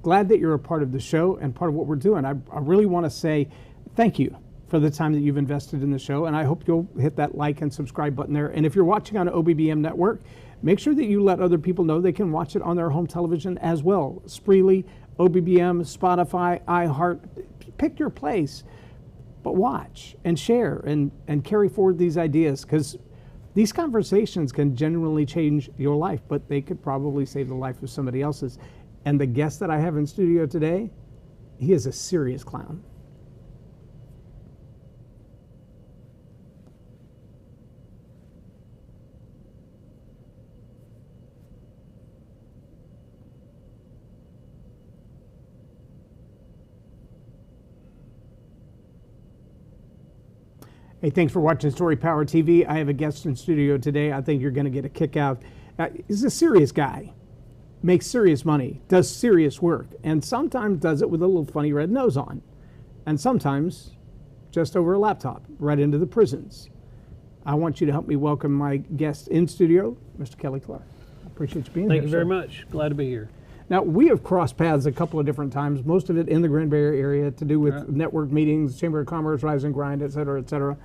Glad that you're a part of the show and part of what we're doing. I really want to say thank you for the time that you've invested in the show, and I hope you'll hit that like and subscribe button there. And if you're watching on OBBM Network, make sure that you let other people know they can watch it on their home television as well. Spreely, OBBM, Spotify, iHeart, pick your place, but watch and share and carry forward these ideas, because these conversations can genuinely change your life, but they could probably save the life of somebody else's. And the guest that I have in studio today, he is a serious clown. Hey, thanks for watching StoryPower TV. I have a guest in studio today. I think you're going to get a kick out. He's a serious guy. Makes serious money, does serious work, and sometimes does it with a little funny red nose on, and sometimes just over a laptop right into the prisons. I want you to help me welcome my guest in studio, Mr. Kelly Clark. I appreciate you being here. Thank you very much. Glad to be here. Now, we have crossed paths a couple of different times, most of it in the Grand Bay area to do with network meetings, Chamber of Commerce, Rise and Grind, et cetera, et cetera.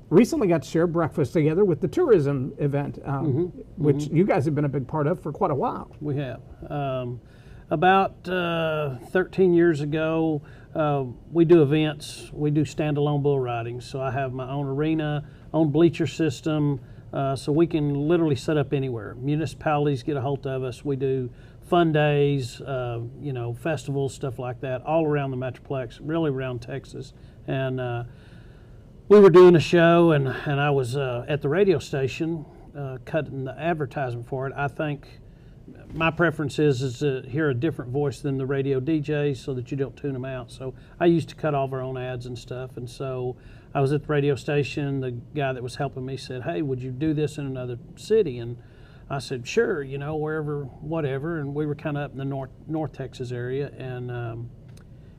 Recently got to share breakfast together with the tourism event, which you guys have been a big part of for quite a while. We have. About 13 years ago, we do events. We do standalone bull riding. So I have my own arena, own bleacher system, so we can literally set up anywhere. Municipalities get a hold of us. We do fun days, festivals, stuff like that, all around the Metroplex, really around Texas. And we were doing a show, and I was at the radio station cutting the advertisement for it. I think my preference is to hear a different voice than the radio DJs so that you don't tune them out. So I used to cut all of our own ads and stuff. And so I was at the radio station. The guy that was helping me said, "Hey, would you do this in another city?" And I said, "Sure, wherever, whatever." And we were kind of up in the North Texas area. And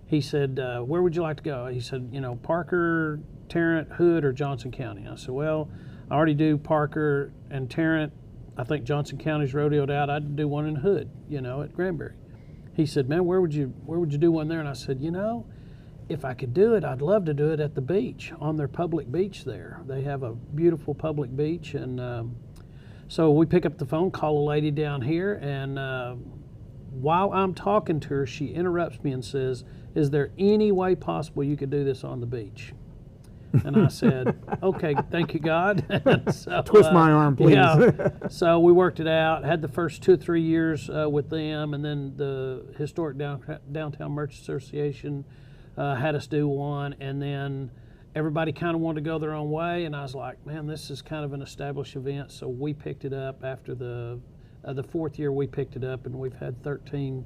he said, "Where would you like to go?" He said, "Parker, Tarrant, Hood, or Johnson County." I said, "Well, I already do Parker and Tarrant. I think Johnson County's rodeoed out. I'd do one in Hood, at Granbury." He said, "Man, where would you do one there?" And I said, "If I could do it, I'd love to do it at the beach, on their public beach there. They have a beautiful public beach." And so we pick up the phone, call a lady down here, and while I'm talking to her, she interrupts me and says, "Is there any way possible you could do this on the beach?" And I said, "Okay, thank you, God." So, twist my arm, please. Yeah. So we worked it out, had the first 2 or 3 years with them, and then the Historic Downtown Merchants Association had us do one, and then everybody kind of wanted to go their own way, and I was like, man, this is kind of an established event, so we picked it up after the 4th year we picked it up, and we've had 13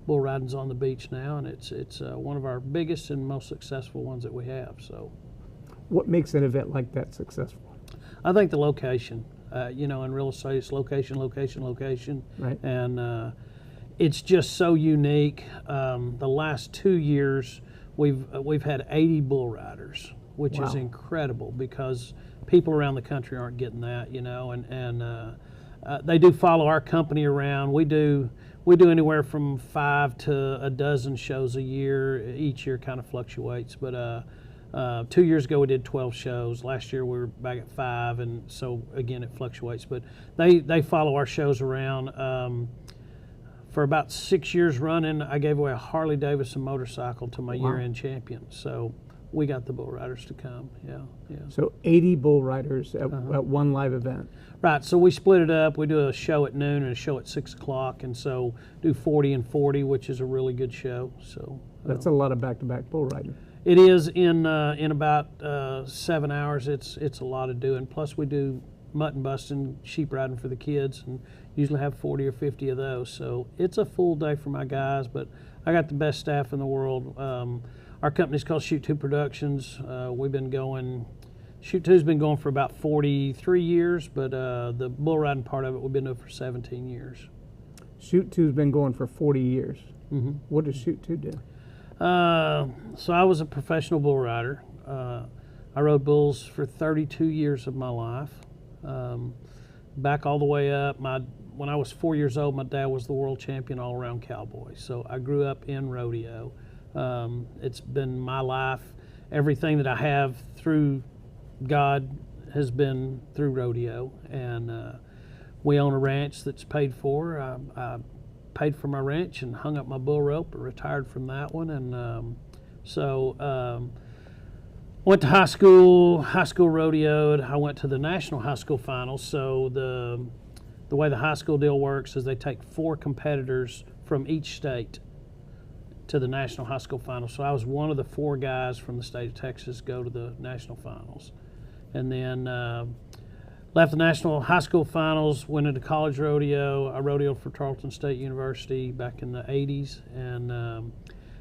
bull ridings on the beach now, and it's one of our biggest and most successful ones that we have. So, what makes an event like that successful? I think the location. In real estate, it's location, right? And it's just so unique. The last 2 years, we've had 80 bull riders, which is incredible because people around the country aren't getting that, and they do follow our company around. We do anywhere from 5 to a dozen shows a year. Each year kind of fluctuates, but 2 years ago we did 12 shows. Last year we were back at 5, and so again it fluctuates. But they follow our shows around. For about 6 years running, I gave away a Harley Davidson motorcycle to my year-end champion. So we got the bull riders to come. Yeah. So 80 bull riders at one live event. Right. So we split it up. We do a show at noon and a show at 6 o'clock, and so do 40 and 40, which is a really good show. So that's a lot of back-to-back bull riding. It is in about 7 hours. It's a lot of doing. Plus we do mutton busting, sheep riding for the kids, and usually have 40 or 50 of those. So it's a full day for my guys, but I got the best staff in the world. Our company's called CHUTE Productions. We've been going, CHUTE's been going for about 43 years, but the bull riding part of it we've been doing for 17 years. CHUTE's been going for 40 years. Mm-hmm. What does CHUTE do? So I was a professional bull rider. I rode bulls for 32 years of my life. Back all the way up. when I was 4 years old, my dad was the world champion all-around cowboy. So I grew up in rodeo. It's been my life. Everything that I have through God has been through rodeo. And we own a ranch that's paid for. I paid for my ranch and hung up my bull rope, retired from that one. And went to high school rodeoed. I went to the national high school finals. So the way the high school deal works is they take 4 competitors from each state to the national high school finals. So I was one of the 4 guys from the state of Texas go to the national finals. And then left the national high school finals, went into college rodeo. I rodeoed for Tarleton State University back in the 80s, and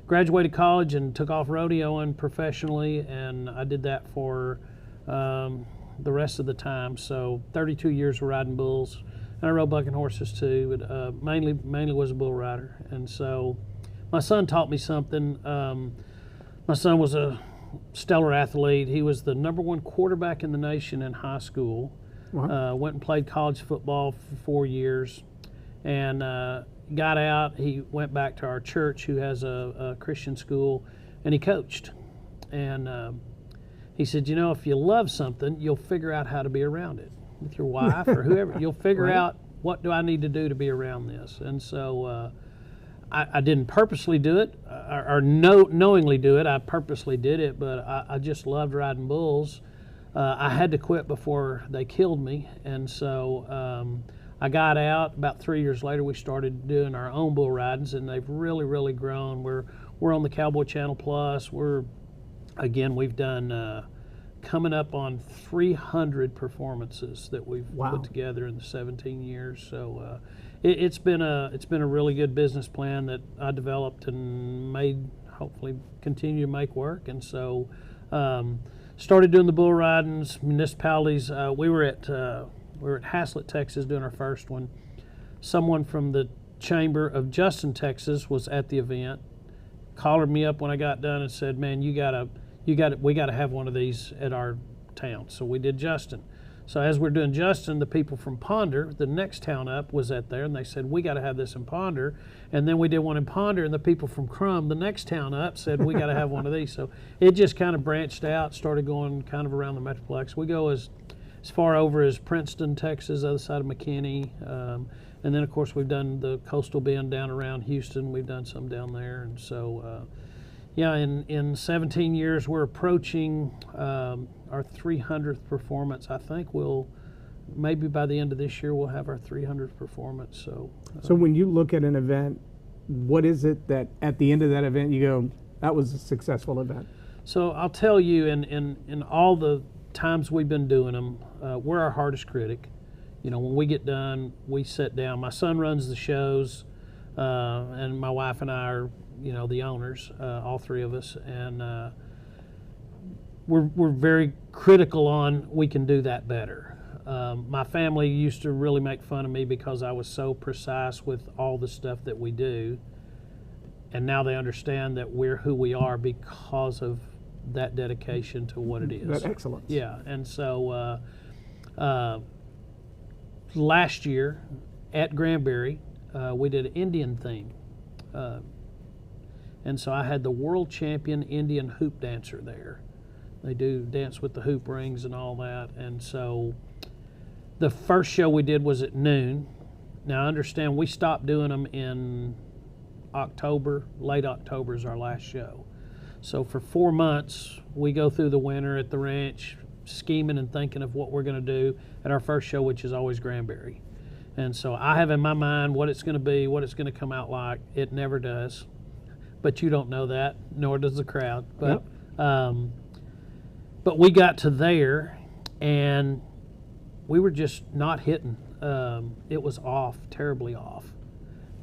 graduated college and took off rodeoing professionally, and I did that for the rest of the time. So 32 years of riding bulls, and I rode bucking horses too, but mainly was a bull rider. And so my son taught me something. My son was a stellar athlete. He was the #1 quarterback in the nation in high school. Wow. Went and played college football for 4 years, and got out. He went back to our church, who has a Christian school, and he coached. And he said, if you love something, you'll figure out how to be around it with your wife or whoever. You'll figure out, what do I need to do to be around this? And so I didn't purposely do it or knowingly do it. I purposely did it, but I just loved riding bulls. I had to quit before they killed me, and so I got out. About 3 years later, we started doing our own bull ridings, and they've really, really grown. We're on the Cowboy Channel Plus. We've done coming up on 300 performances that we've put together in the 17 years. So it's been a really good business plan that I developed and made, hopefully continue to make work. And so started doing the bull ridings, municipalities. We were at Haslett, Texas, doing our first one. Someone from the chamber of Justin, Texas, was at the event. Collared me up when I got done and said, "Man, we got to have one of these at our town." So we did Justin. So as we're doing Justin, the people from Ponder, the next town up, was at there, and they said, "We got to have this in Ponder." And then we did one in Ponder, and the people from Crum, the next town up, said, "We got to have one of these." So it just kind of branched out, started going kind of around the Metroplex. We go as far over as Princeton, Texas, other side of McKinney. And then, of course, we've done the coastal bend down around Houston. We've done some down there. And so, in 17 years, we're approaching our 300th performance. I think maybe by the end of this year, we'll have our 300th performance. So when you look at an event, what is it that at the end of that event you go, that was a successful event? So I'll tell you, in all the times we've been doing them, we're our hardest critic. When we get done, we sit down. My son runs the shows, and my wife and I are, the owners, all 3 of us, and we're very critical on we can do that better. My family used to really make fun of me because I was so precise with all the stuff that we do, and now they understand that we're who we are because of that dedication to what it is. That excellence. Yeah, and so last year at Granbury, we did an Indian theme. And so I had the world champion Indian hoop dancer there. They do dance with the hoop rings and all that. And so the first show we did was at noon. Now I understand we stopped doing them in October. Late October is our last show. So for 4 months, we go through the winter at the ranch, scheming and thinking of what we're going to do at our first show, which is always Granbury. And so I have in my mind what it's going to be, what it's going to come out like. It never does. But you don't know that, nor does the crowd. But but we got to there, and we were just not hitting. It was off, terribly off.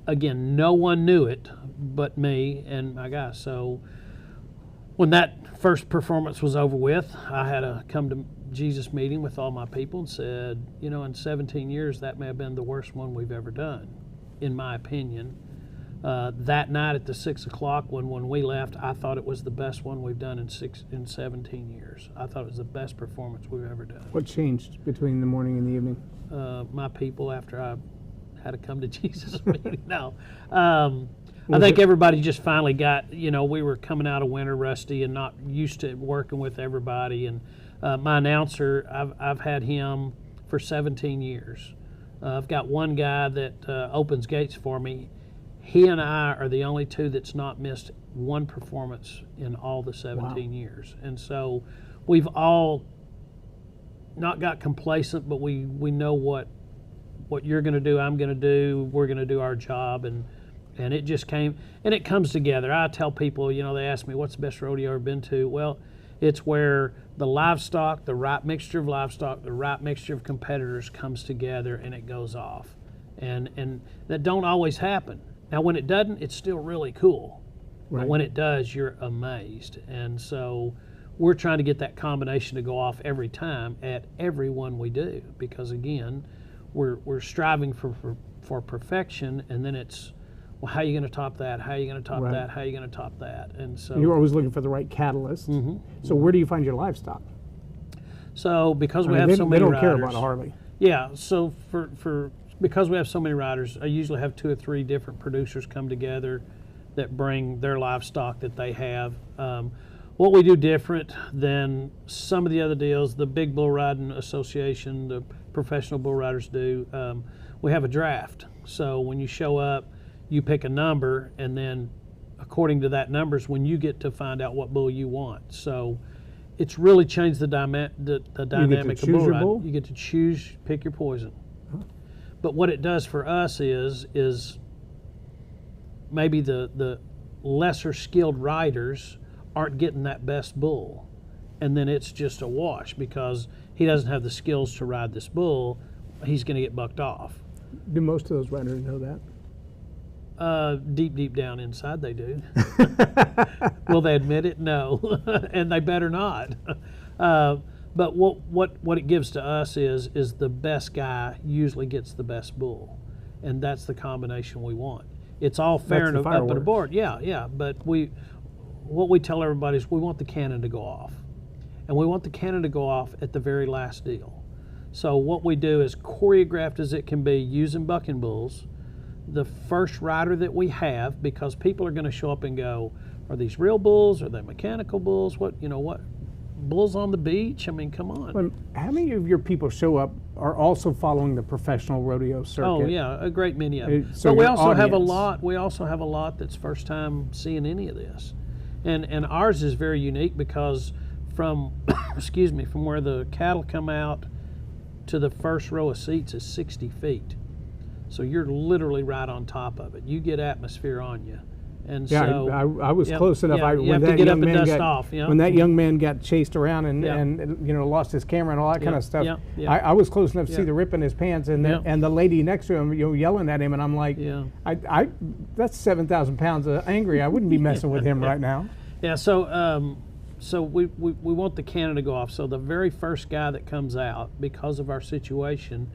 Again, no one knew it but me and my guy. So when that first performance was over with, I had a come to Jesus meeting with all my people and said, in 17 years, that may have been the worst one we've ever done, in my opinion. That night at the 6 o'clock when we left, I thought it was the best one we've done in 17 years. I thought it was the best performance we've ever done. What changed between the morning and the evening? My people, after I had a come to Jesus meeting. No. I think everybody just finally got, we were coming out of winter rusty and not used to working with everybody. And my announcer, I've had him for 17 years. I've got one guy that opens gates for me. He and I are the only two that's not missed one performance in all the 17 years. And so we've all not got complacent, but we know what you're going to do, I'm going to do, we're going to do our job. And it just came, and it comes together. I tell people, they ask me, what's the best rodeo I've ever been to? Well, it's where the livestock, the right mixture of livestock, the right mixture of competitors comes together and it goes off. And that don't always happen. Now, when it doesn't, it's still really cool. Right. But when it does, you're amazed. And so we're trying to get that combination to go off every time at every one we do, because again, we're striving for perfection, and then it's, well, how are you going to top that? How are you going to top that? How are you going to top that? And so you're always looking for the right catalyst. So where do you find your livestock? So because we have so many riders, they don't care about a Harley. Yeah. So because we have so many riders, I usually have 2 or 3 different producers come together that bring their livestock that they have. What we do different than some of the other deals, the Big Bull Riding Association, the professional bull riders do, we have a draft. So when you show up, you pick a number, and then according to that number is when you get to find out what bull you want. So it's really changed the dynamic of bull riding. You get to choose, pick your poison. But what it does for us is maybe the lesser skilled riders aren't getting that best bull, and then it's just a wash because he doesn't have the skills to ride this bull. He's going to get bucked off. Do most of those riders know that? Deep down inside they do. Will they admit it? No. And they better not. But what it gives to us is the best guy usually gets the best bull, and that's the combination we want. It's all fair and up and aboard. Yeah. But what we tell everybody is we want the cannon to go off, and we want the cannon to go off at the very last deal. So what we do is choreographed as it can be, using bucking bulls. The first rider that we have, because people are going to show up and go, are these real bulls? Are they mechanical bulls? What bulls on the beach? I mean, come on. Well, how many of your people show up are also following the professional rodeo circuit? Oh yeah, a great many of them. So but we also have a lot. We also have a lot that's first time seeing any of this, and ours is very unique because from from where the cattle come out to the first row of seats is 60 feet. So you're literally right on top of it. You get atmosphere on you. And yeah, so I was close enough. You have to get up and dust off. When that young man got chased around and lost his camera and all that kind of stuff, I was close enough to see the rip in his pants and the lady next to him yelling at him, and I'm like, I that's 7,000 pounds of angry. I wouldn't be messing with him right now. Yeah. So we want the cannon to go off. So the very first guy that comes out, because of our situation,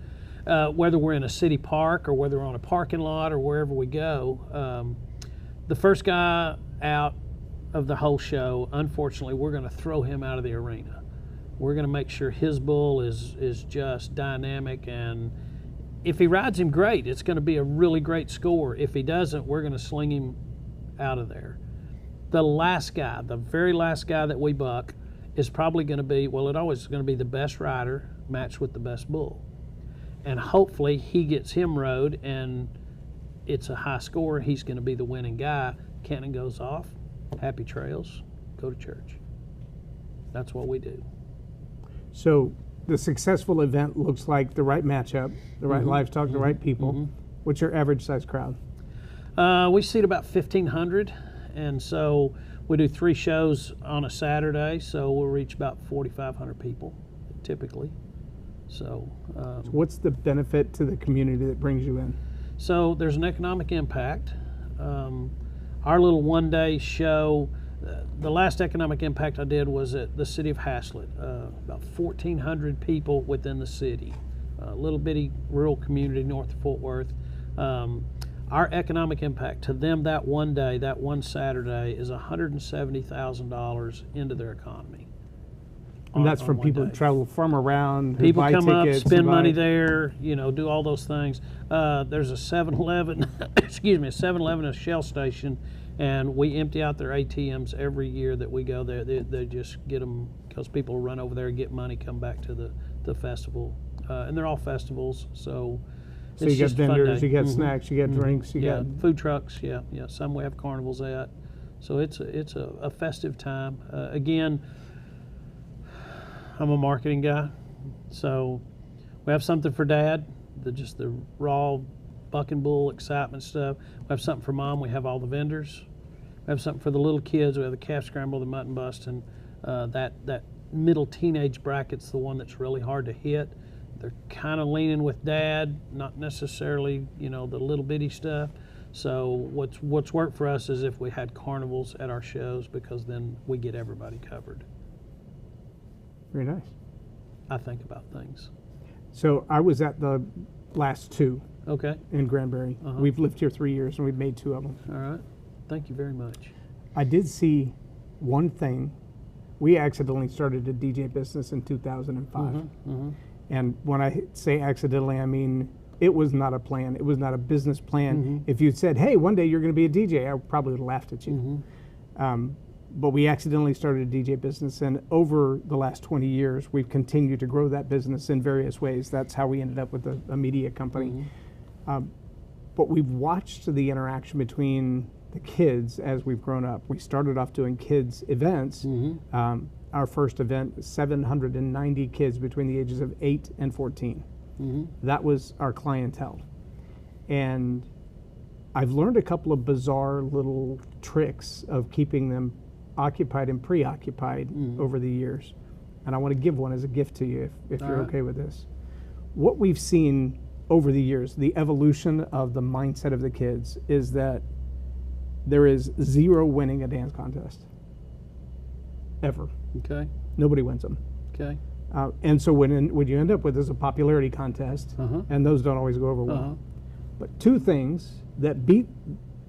whether we're in a city park or whether we're on a parking lot or wherever we go, the first guy out of the whole show, unfortunately, we're going to throw him out of the arena. We're going to make sure his bull is just dynamic, and if he rides him, great. It's going to be a really great score. If he doesn't, we're going to sling him out of there. The last guy, the very last guy that we buck, is probably going to be, it always is going to be the best rider matched with the best bull. And hopefully he gets him rode and it's a high score. He's going to be the winning guy. Cannon goes off. Happy trails. Go to church. That's what we do. So the successful event looks like the right matchup, the right livestock, the right people. What's your average size crowd? We seat about 1,500, and so we do 3 shows on a Saturday, so we'll reach about 4,500 people typically. So what's the benefit to the community that brings you in? So there's an economic impact. Our little one-day show, the last economic impact I did was at the city of Haslett, about 1,400 people within the city, a little bitty rural community north of Fort Worth. Our economic impact to them that one day, that one Saturday, is $170,000 into their economy. And that's from one people day. who travel from around, who People buy come up, tickets, spend buy- money there, do all those things. There's a 7-Eleven, excuse me, a 7-Eleven, a Shell station, and we empty out their ATMs every year that we go there. They just get them because people run over there, get money, come back to the festival. And they're all festivals, so So it's you got just a fun vendors, day. you got snacks, you got drinks, you Yeah, got... food trucks, yeah. Some we have carnivals at. So it's a festive time. Again, I'm a marketing guy, so we have something for Dad, just the raw buck and bull excitement stuff. We have something for Mom. We have all the vendors. We have something for the little kids. We have the calf scramble, the mutton bust, and that middle teenage bracket's the one that's really hard to hit. They're kind of leaning with Dad, not necessarily the little bitty stuff. So what's worked for us is if we had carnivals at our shows, because then we get everybody covered. Very nice. I think about things. So I was at the last two Okay. in Granbury. Uh-huh. We've lived here 3 years and we've made 2 of them. All right. Thank you very much. I did see one thing. We accidentally started a DJ business in 2005. And when I say accidentally, I mean it was not a plan. It was not a business plan. If you'd said, hey, one day you're going to be a DJ, I probably would have laughed at you. But we accidentally started a DJ business, and over the last 20 years, we've continued to grow that business in various ways. That's how we ended up with a media company. But we've watched the interaction between the kids as we've grown up. We started off doing kids events. Our first event, 790 kids between the ages of 8 and 14. That was our clientele. And I've learned a couple of bizarre little tricks of keeping them occupied and preoccupied over the years. And I want to give one as a gift to you if you're okay with this. What we've seen over the years, the evolution of the mindset of the kids, is that there is 0 winning a dance contest. Ever. Okay. Nobody wins them. Okay. And so what you end up with is a popularity contest, and those don't always go over well. But 2 things that beat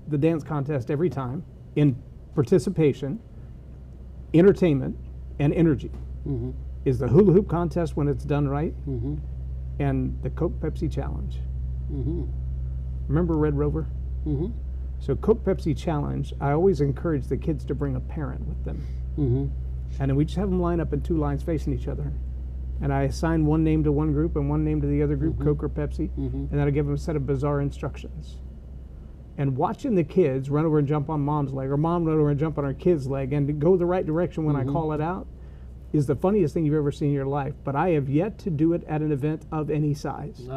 the dance contest every time in participation, entertainment, and energy is the hula hoop contest when it's done right, and the Coke Pepsi challenge. Remember Red Rover? So Coke Pepsi challenge, I always encourage the kids to bring a parent with them. And then we just have them line up in 2 lines facing each other. And I assign one name to one group and one name to the other group, Coke or Pepsi, and then I give them a set of bizarre instructions. And watching the kids run over and jump on Mom's leg, or Mom run over and jump on our kid's leg, and go the right direction when I call it out, is the funniest thing you've ever seen in your life. But I have yet to do it at an event of any size.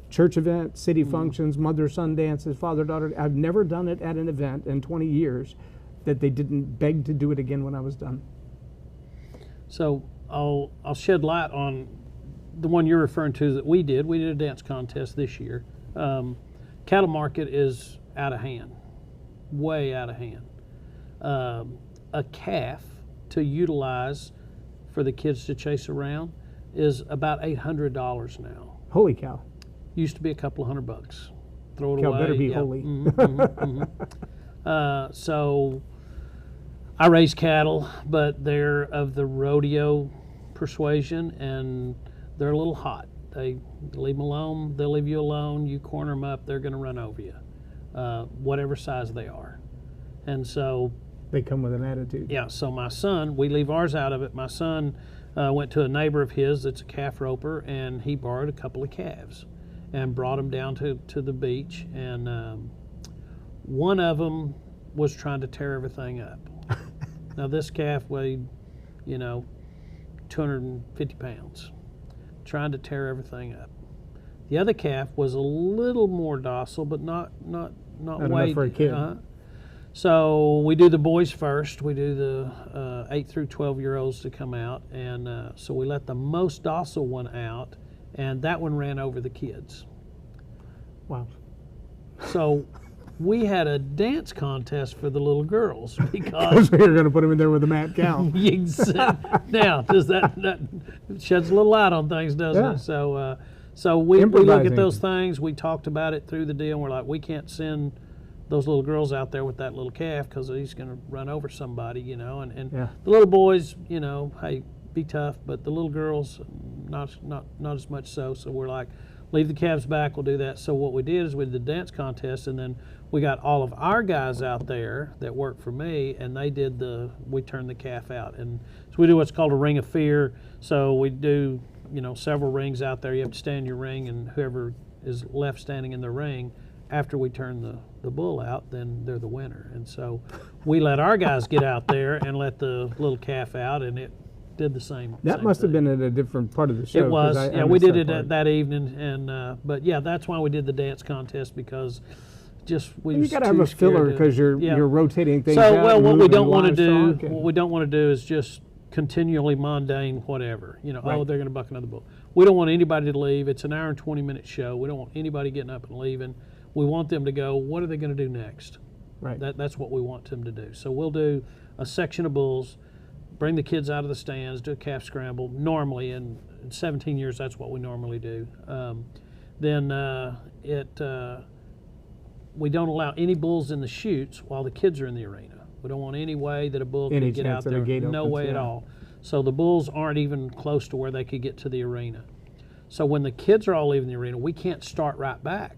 Church event, city functions, mother-son dances, father-daughter. I've never done it at an event in 20 years that they didn't beg to do it again when I was done. So I'll shed light on the one you're referring to that we did. We did a dance contest this year. Cattle market is out of hand, way out of hand. A calf to utilize for the kids to chase around is about $800 now. Holy cow. Used to be a couple of $100. Throw it Cow away. better be holy. So I raise cattle, but they're of the rodeo persuasion, and they're a little hot. They leave them alone. They'll leave you alone. You corner them up, they're going to run over you, whatever size they are. And so they come with an attitude. Yeah, so my son, we leave ours out of it. My son went to a neighbor of his that's a calf roper, and he borrowed a couple of calves and brought them down to the beach. And one of them was trying to tear everything up. Now, this calf weighed, 250 pounds, trying to tear everything up. The other calf was a little more docile, but not enough for a kid. So we do the boys first. We do the 8 through 12-year-olds to come out, and so we let the most docile one out, and that one ran over the kids. Wow. So we had a dance contest for the little girls because we were going to put them in there with a mad cow. Now, does that sheds a little light on things, doesn't it? So we look at those things. We talked about it through the deal, and we're like, we can't send those little girls out there with that little calf because he's going to run over somebody, And the little boys, hey, be tough, but the little girls, not as much so. So we're like, leave the calves back, we'll do that. So what we did is we did the dance contest, and then we got all of our guys out there that work for me, and we turned the calf out. And so we do what's called a ring of fear. So we do, several rings out there. You have to stand in your ring, and whoever is left standing in the ring after we turn the bull out, then they're the winner. And so we let our guys get out there and let the little calf out, and it did the same. That must have been at a different part of the show. It was. We did it that evening, and but yeah, that's why we did the dance contest, because you got to have a filler because you're rotating things out. So what we don't want to do, is just continually mundane whatever. Oh, they're going to buck another bull. We don't want anybody to leave. It's an hour and 20-minute show. We don't want anybody getting up and leaving. We want them to go, what are they going to do next? Right. That's what we want them to do. So we'll do a section of bulls, bring the kids out of the stands, do a calf scramble. Normally, in 17 years, that's what we normally do. We don't allow any bulls in the chutes while the kids are in the arena. We don't want any way that a bull can get out there. No way at all. So the bulls aren't even close to where they could get to the arena. So when the kids are all leaving the arena, we can't start right back.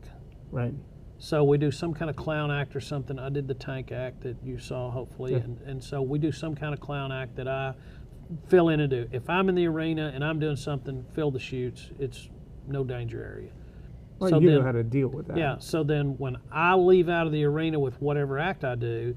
Right. So we do some kind of clown act or something. I did the tank act that you saw, hopefully, and so we do some kind of clown act that I fill in and do. If I'm in the arena and I'm doing something, fill the chutes. It's no danger area. Well, so you know how to deal with that. Yeah, so then when I leave out of the arena with whatever act I do,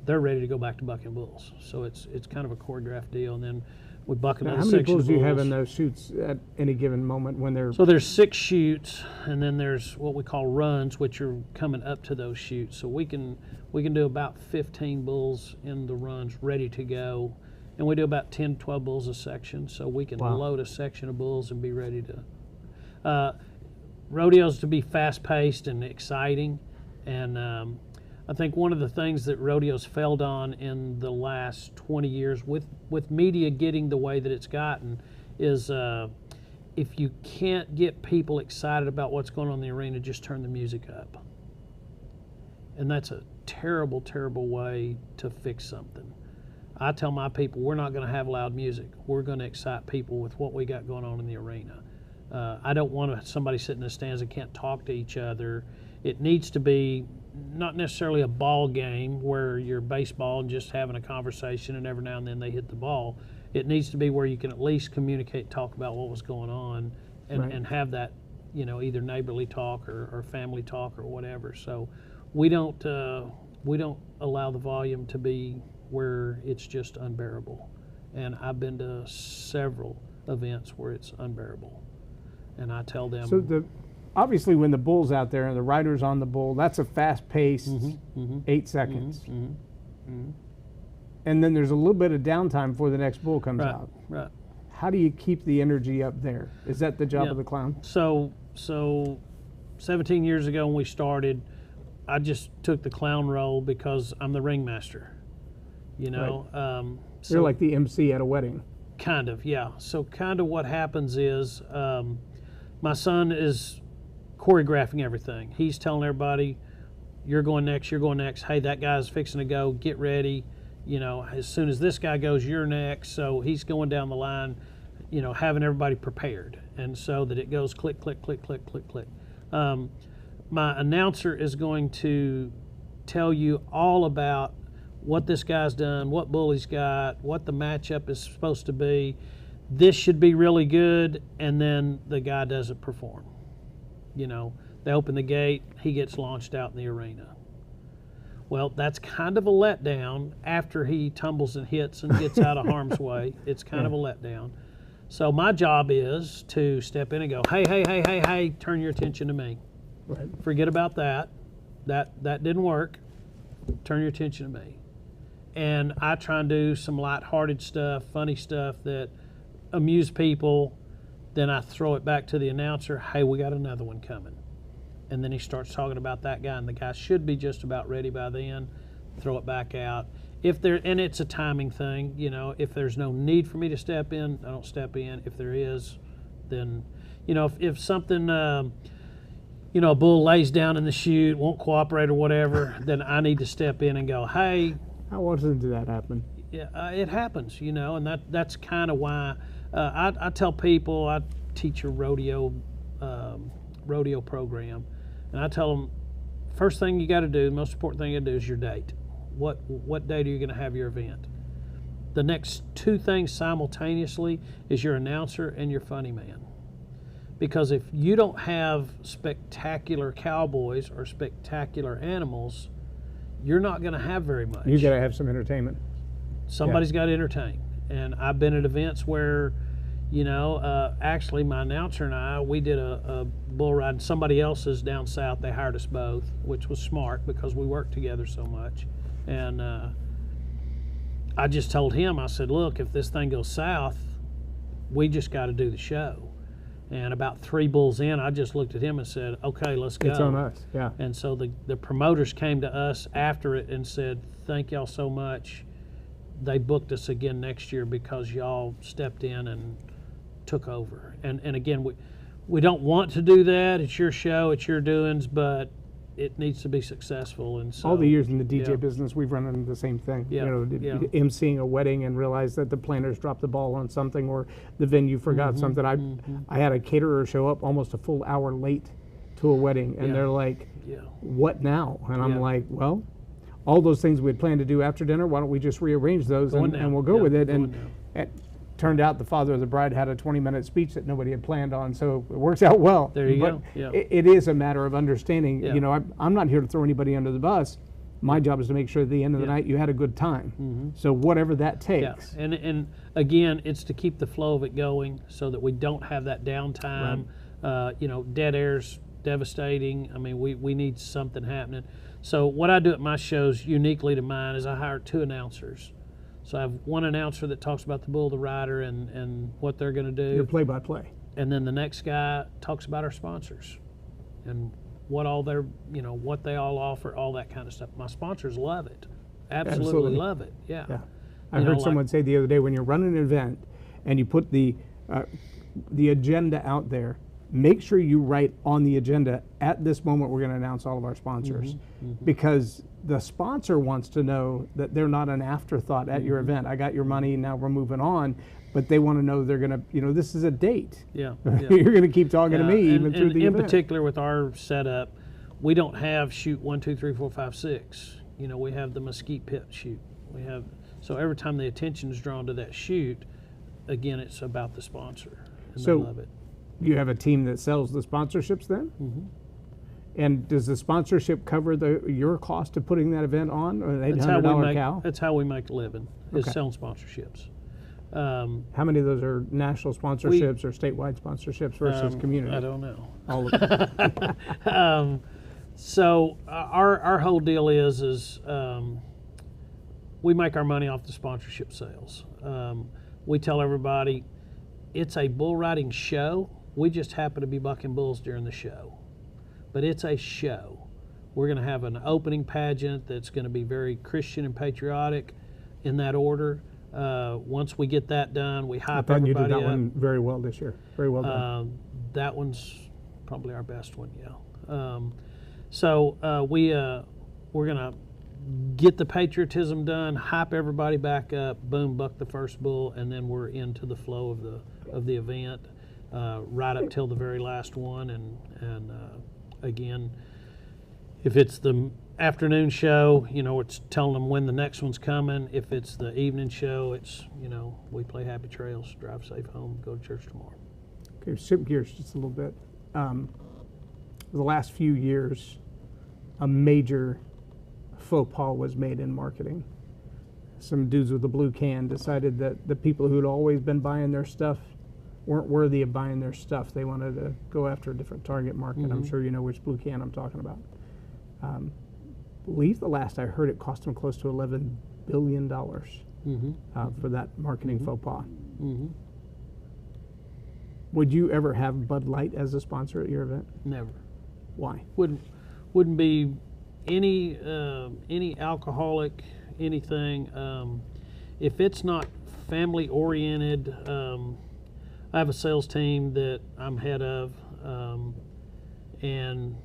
they're ready to go back to bucking bulls. So it's kind of a choreographed deal, and then we buck another section of bulls. How many bulls do you have in those chutes at any given moment when they're... So there's 6 chutes, and then there's what we call runs, which are coming up to those chutes. So we can do about 15 bulls in the runs ready to go, and we do about 10, 12 bulls a section, so we can load a section of bulls and be ready to... rodeos to be fast-paced and exciting, and I think one of the things that rodeos failed on in the last 20 years with media getting the way that it's gotten is if you can't get people excited about what's going on in the arena, just turn the music up. And that's a terrible, terrible way to fix something. I tell my people, we're not going to have loud music. We're going to excite people with what we got going on in the arena. I don't want somebody sitting in the stands that can't talk to each other. It needs to be not necessarily a ball game where you're baseball and just having a conversation and every now and then they hit the ball. It needs to be where you can at least communicate, talk about what was going on, and have that, either neighborly talk or family talk or whatever. So we don't allow the volume to be where it's just unbearable. And I've been to several events where it's unbearable. And I tell them... So obviously when the bull's out there and the rider's on the bull, that's a fast-paced 8 seconds. And then there's a little bit of downtime before the next bull comes out. Right. How do you keep the energy up there? Is that the job of the clown? So 17 years ago when we started, I just took the clown role because I'm the ringmaster. So you're like the MC at a wedding. Kind of, yeah. So kind of what happens is my son is choreographing everything. He's telling everybody, you're going next, hey, that guy's fixing to go, get ready. As soon as this guy goes, you're next. So he's going down the line, having everybody prepared. And so that it goes click, click, click, click, click, click. My announcer is going to tell you all about what this guy's done, what bull he's got, what the matchup is supposed to be. This should be really good, and then the guy doesn't perform. They open the gate, he gets launched out in the arena. Well, that's kind of a letdown after he tumbles and hits and gets out of harm's way. It's kind of a letdown. So my job is to step in and go, hey, turn your attention to me. Right. Forget about that. That didn't work. Turn your attention to me. And I try and do some lighthearted stuff, funny stuff that amuse people. Then I throw it back to the announcer, hey, we got another one coming. And then he starts talking about that guy, and the guy should be just about ready by then. Throw it back out. And it's a timing thing, if there's no need for me to step in, I don't step in. If there is, then, if something, a bull lays down in the chute, won't cooperate or whatever, then I need to step in and go, hey. How often did that happen? Yeah, it happens, and that's kind of why I tell people I teach a rodeo program, and I tell them first thing you got to do, the most important thing you got to do is your date. What date are you going to have your event? The next two things simultaneously is your announcer and your funny man. Because if you don't have spectacular cowboys or spectacular animals, you're not going to have very much. You got to have some entertainment. Somebody's got to entertain. And I've been at events where, actually my announcer and I, we did a bull ride. Somebody else's down south, they hired us both, which was smart because we worked together so much. And I just told him, I said, look, if this thing goes south, we just got to do the show. And about 3 bulls in, I just looked at him and said, okay, let's go. It's on us, yeah. And so the promoters came to us after it and said, thank y'all so much. They booked us again next year because y'all stepped in and took over. And again, we don't want to do that. It's your show, it's your doings, but it needs to be successful. And so all the years in the DJ business, we've run into the same thing. Emceeing a wedding and realize that the planners dropped the ball on something or the venue forgot something. I had a caterer show up almost a full hour late to a wedding, and they're like, what now? And I'm like, well, all those things we had planned to do after dinner, why don't we just rearrange those and we'll go with it. And it turned out the father of the bride had a 20-minute speech that nobody had planned on, so it works out well. There you go. Yeah. It is a matter of understanding. I'm not here to throw anybody under the bus. My job is to make sure at the end of the night you had a good time. So whatever that takes. Yeah. And again, it's to keep the flow of it going so that we don't have that downtime. Right. Dead air's devastating. I mean, we need something happening. So what I do at my shows uniquely to mine is I hire 2 announcers. So I have one announcer that talks about the bull, the rider, and what they're going to do. Your play-by-play. And then the next guy talks about our sponsors and what all their, what they all offer, all that kind of stuff. My sponsors love it. Absolutely love it. Yeah. I heard someone say the other day, when you're running an event and you put the agenda out there, make sure you write on the agenda, at this moment we're going to announce all of our sponsors, because the sponsor wants to know that they're not an afterthought at your event. I got your money, now we're moving on, but they want to know they're going to, this is a date. Yeah. You're going to keep talking to me even through the event. In particular with our setup, we don't have shoot 1, 2, 3, 4, 5, 6. We have the mesquite pit shoot. So every time the attention is drawn to that shoot, again, it's about the sponsor, and they love it. You have a team that sells the sponsorships then? And does the sponsorship cover your cost of putting that event on, or an $800 cow? That's how we make a living, is selling sponsorships. How many of those are national sponsorships or statewide sponsorships versus community? I don't know. All of them. So our whole deal is we make our money off the sponsorship sales. We tell everybody it's a bull riding show. We just happen to be bucking bulls during the show. But it's a show. We're going to have an opening pageant that's going to be very Christian and patriotic in that order. Once we get that done, we hype everybody up. I thought you did that one very well this year. Very well done. That one's probably our best one, So we're going to get the patriotism done, hype everybody back up, boom, buck the first bull, and then we're into the flow of the event, right up till the very last one. And again, if it's the afternoon show, it's telling them when the next one's coming. If it's the evening show, it's, we play happy trails, drive safe home, go to church tomorrow. Okay, shift gears just a little bit. The last few years, a major faux pas was made in marketing. Some dudes with a blue can decided that the people who'd always been buying their stuff weren't worthy of buying their stuff. They wanted to go after a different target market. I'm sure you know which blue can I'm talking about. I believe the last I heard, it cost them close to $11 billion for that marketing faux pas. Would you ever have Bud Light as a sponsor at your event? Never. Why? Wouldn't be any alcoholic, anything. If it's not family oriented, I have a sales team that I'm head of, and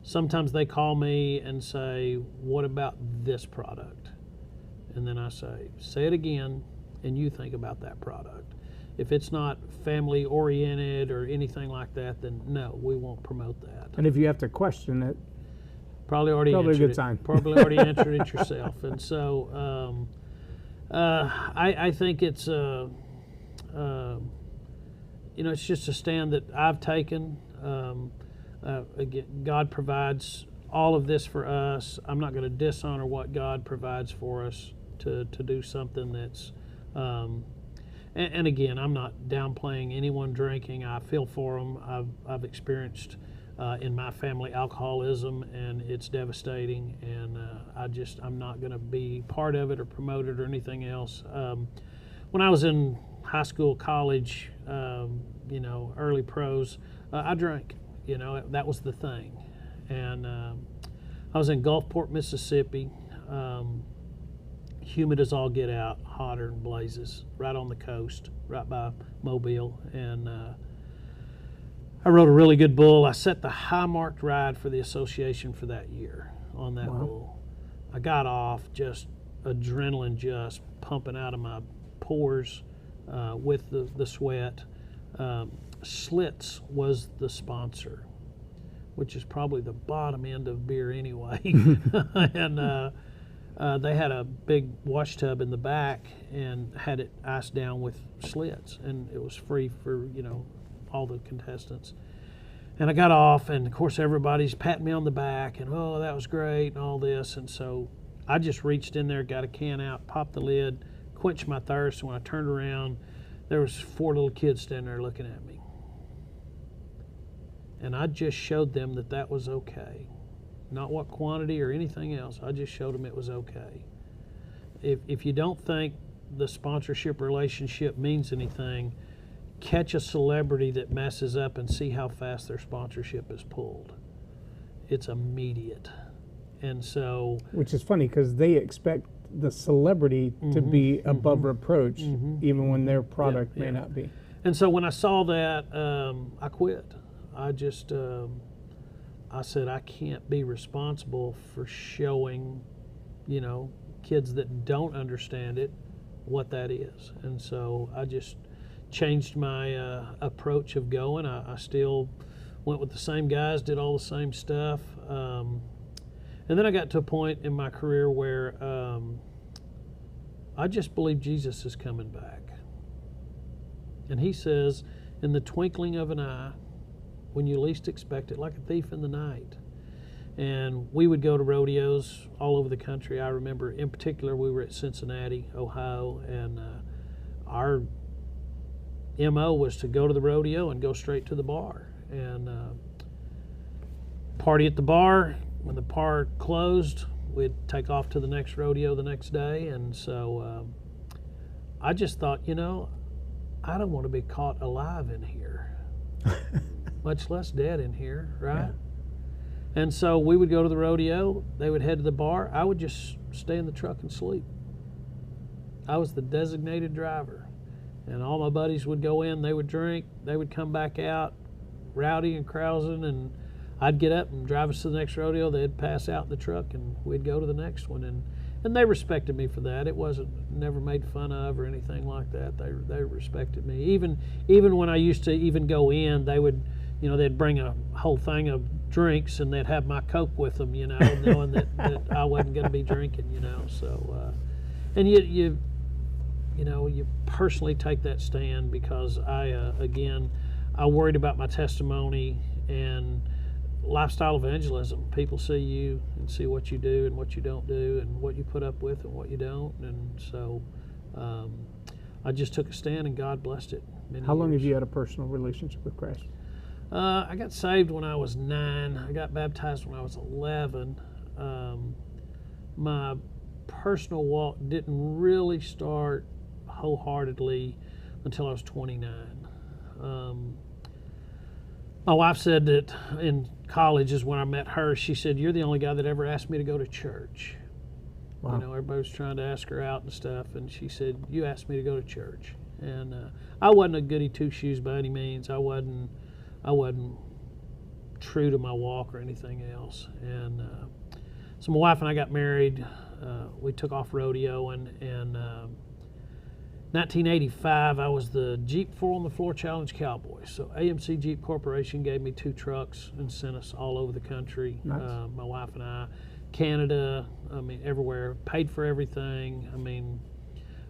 sometimes they call me and say, what about this product? and then I say it again, and you think about that product. If it's not family oriented or anything like that, then no, we won't promote that. And if you have to question it, probably already probably a answered good it. sign. Probably already answered it yourself. And so I think it's it's just a stand that I've taken. Again, God provides all of this for us. I'm not going to dishonor what God provides for us to do something that's and again, I'm not downplaying anyone drinking. I feel for them. I've experienced in my family alcoholism, and it's devastating, and I'm not going to be part of it or promote it or anything else. When I was in high school, college, early pros, I drank. That was the thing. And I was in Gulfport, Mississippi. Humid as all get out, hotter than blazes, right on the coast, right by Mobile. And I rode a really good bull. I set the high marked ride for the association for that year on that bull. I got off, just adrenaline just pumping out of my pores with the sweat. Schlitz was the sponsor, which is probably the bottom end of beer anyway. And they had a big wash tub in the back and had it iced down with Schlitz, and it was free for all the contestants. And I got off, and of course everybody's patting me on the back and, oh, that was great and all this. And so I just reached in there, got a can out, popped the lid, quenched my thirst. And when I turned around, there was 4 little kids standing there looking at me. And I just showed them that was okay. Not what quantity or anything else. I just showed them it was okay. If you don't think the sponsorship relationship means anything, catch a celebrity that messes up and see how fast their sponsorship is pulled. It's immediate. And so, which is funny because they expect the celebrity to be above reproach, even when their product may not be. And so when I saw that, I quit. I just, I said, I can't be responsible for showing, kids that don't understand it, what that is. And so I just changed my approach of going. I still went with the same guys, did all the same stuff. And then I got to a point in my career where I just believe Jesus is coming back. And he says, in the twinkling of an eye, when you least expect it, like a thief in the night. And we would go to rodeos all over the country. I remember, in particular, we were at Cincinnati, Ohio, and our MO was to go to the rodeo and go straight to the bar and party at the bar. When the bar closed, we'd take off to the next rodeo the next day. And so I just thought, I don't want to be caught alive in here, much less dead in here, right? Yeah. And so we would go to the rodeo, they would head to the bar, I would just stay in the truck and sleep. I was the designated driver. And all my buddies would go in, they would drink, they would come back out, rowdy and carousing, and I'd get up and drive us to the next rodeo. They'd pass out in the truck, and we'd go to the next one. And they respected me for that. It wasn't never made fun of or anything like that. They respected me. Even when I used to even go in, they would, they'd bring a whole thing of drinks, and they'd have my Coke with them, knowing that I wasn't going to be drinking, So, and you personally take that stand because I worried about my testimony and lifestyle evangelism. People see you and see what you do and what you don't do and what you put up with and what you don't. And so I just took a stand, and God blessed it. How long have you had a personal relationship with Christ? I got saved when I was 9. I got baptized when I was 11. My personal walk didn't really start wholeheartedly until I was 29. My wife said that in college is when I met her. She said, "You're the only guy that ever asked me to go to church." Wow. Everybody was trying to ask her out and stuff, and she said, "You asked me to go to church." And I wasn't a goody two-shoes by any means. I wasn't true to my walk or anything else. And so my wife and I got married we took off rodeoing. And 1985, I was the Jeep 4 on the Floor Challenge Cowboy. So AMC Jeep Corporation gave me 2 trucks and sent us all over the country. Nice. My wife and I, Canada, I mean, everywhere, paid for everything. I mean,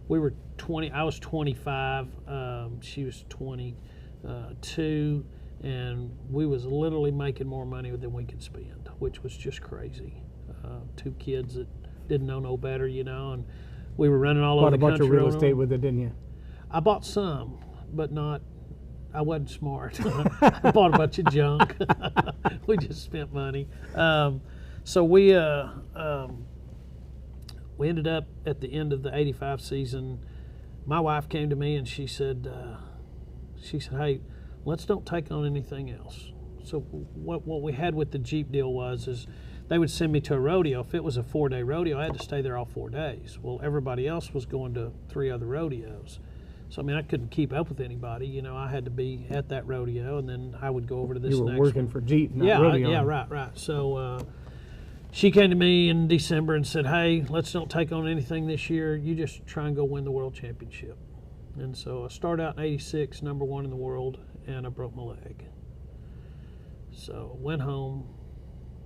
we were 20, I was 25, she was 22, and we was literally making more money than we could spend, which was just crazy. 2 kids that didn't know no better, you know, and we were running all over the country. Bought a bunch of real estate with it, didn't you? I bought some, but not, I wasn't smart. I bought a bunch of junk. We just spent money. So we ended up at the end of the 85 season. My wife came to me and she said, hey, let's don't take on anything else. So what we had with the Jeep deal is they would send me to a rodeo. If it was a 4-day rodeo, I had to stay there all 4 days. Well, everybody else was going to 3 other rodeos. So, I mean, I couldn't keep up with anybody. You know, I had to be at that rodeo, and then I would go over to this next one. You were working for Jeep, not rodeo. Yeah, right. So she came to me in December and said, hey, let's don't take on anything this year. You just try and go win the world championship. And so I started out in 86, number 1 in the world, and I broke my leg. So went home,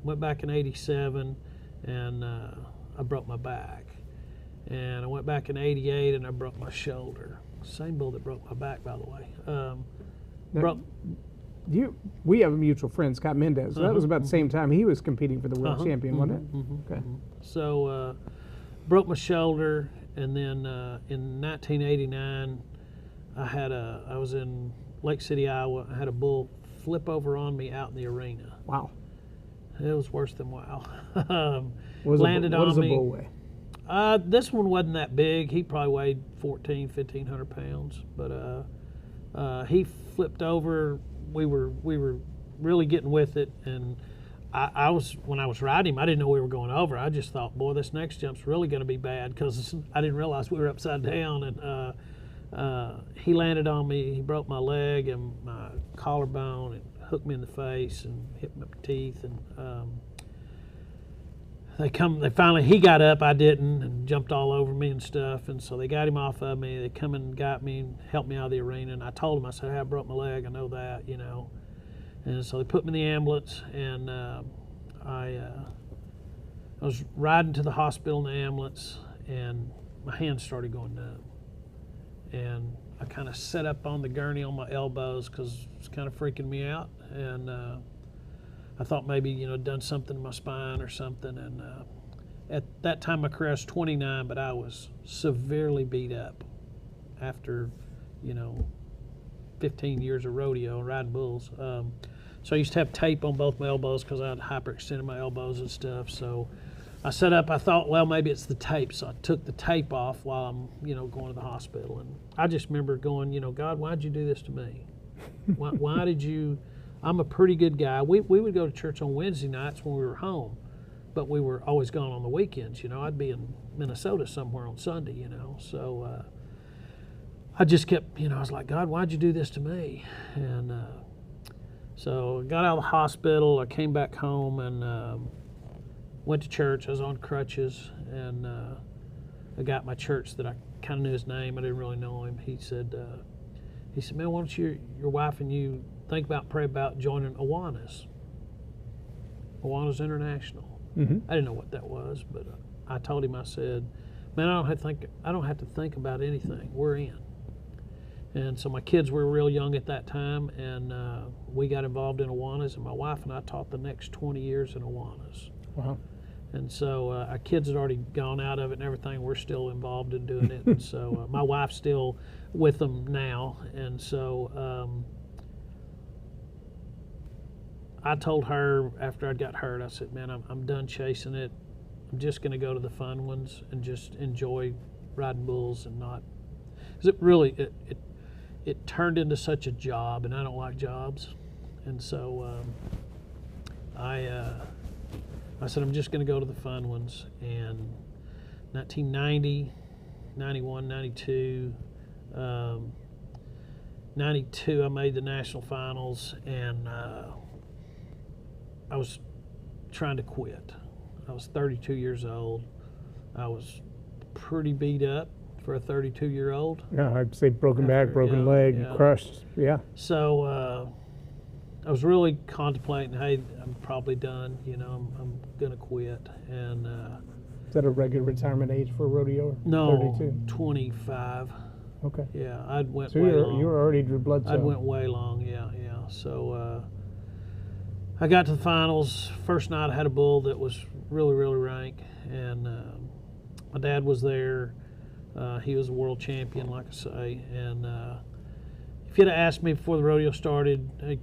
went back in 87, and I broke my back. And I went back in 88, and I broke my shoulder. Same bull that broke my back, by the way. We have a mutual friend, Scott Mendez. So that was about the same time he was competing for the world champion, wasn't it? Okay. So broke my shoulder, and then in 1989, I was in Lake City, Iowa. I had a bull flip over on me out in the arena. Wow. It was worse than wow. Landed on me. What does a bull weigh? This one wasn't that big. He probably weighed 1,500 pounds. But he flipped over. We were really getting with it, and when I was riding him, I didn't know we were going over. I just thought, boy, this next jump's really going to be bad, because I didn't realize we were upside down. And he landed on me. He broke my leg and my collarbone and hooked me in the face and hit my teeth. And he got up, I didn't, and jumped all over me and stuff. And so they got him off of me. They come and got me and helped me out of the arena. And I told them, I said, hey, I broke my leg. I know that, you know. And so they put me in the ambulance, and I was riding to the hospital in the ambulance, and my hands started going numb. And I kind of sat up on the gurney on my elbows because it was kind of freaking me out. And I thought maybe, you know, done something to my spine or something. And at that time, my career was 29, but I was severely beat up after, you know, 15 years of rodeo and riding bulls. So I used to have tape on both my elbows because I had hyperextended my elbows and stuff. So I set up, I thought, well, maybe it's the tape. So I took the tape off while I'm, you know, going to the hospital. And I just remember going, you know, God, why'd you do this to me? Why did you? I'm a pretty good guy. We would go to church on Wednesday nights when we were home, but we were always gone on the weekends. You know, I'd be in Minnesota somewhere on Sunday, you know. So I just kept, you know, I was like, God, why'd you do this to me? And so I got out of the hospital. I came back home and went to church. I was on crutches, and I got my church that I kind of knew his name. I didn't really know him. He said, man, why don't your wife and you think about, pray about joining Awanas International. Mm-hmm. I didn't know what that was, but I told him, I said, man, I don't have to think about anything. We're in. And so my kids were real young at that time, and we got involved in Awanas, and my wife and I taught the next 20 years in Awanas. Wow. And so our kids had already gone out of it and everything. We're still involved in doing it. And so my wife's still with them now. And so I told her after I got hurt, I said, man, I'm done chasing it. I'm just going to go to the fun ones and just enjoy riding bulls and not, because it really, it turned into such a job, and I don't like jobs. And so I said, I'm just going to go to the fun ones. And 1990, 91, 92, 92, I made the national finals, and I was trying to quit. I was 32 years old. I was pretty beat up for a 32-year-old. Yeah, I'd say broken back, broken Yeah, leg, yeah. crushed. Yeah. So I was really contemplating, hey, I'm probably done. I'm gonna quit. And Is that a regular retirement age for a rodeo? no, 32. 25. Okay. Yeah, I'd went So way you long. were already Drew Bledsoe. I'd went way long. Yeah. So I got to the finals. First night I had a bull that was really, really rank, and my dad was there. He was a world champion, like I say. And if you'd have asked me before the rodeo started, hey,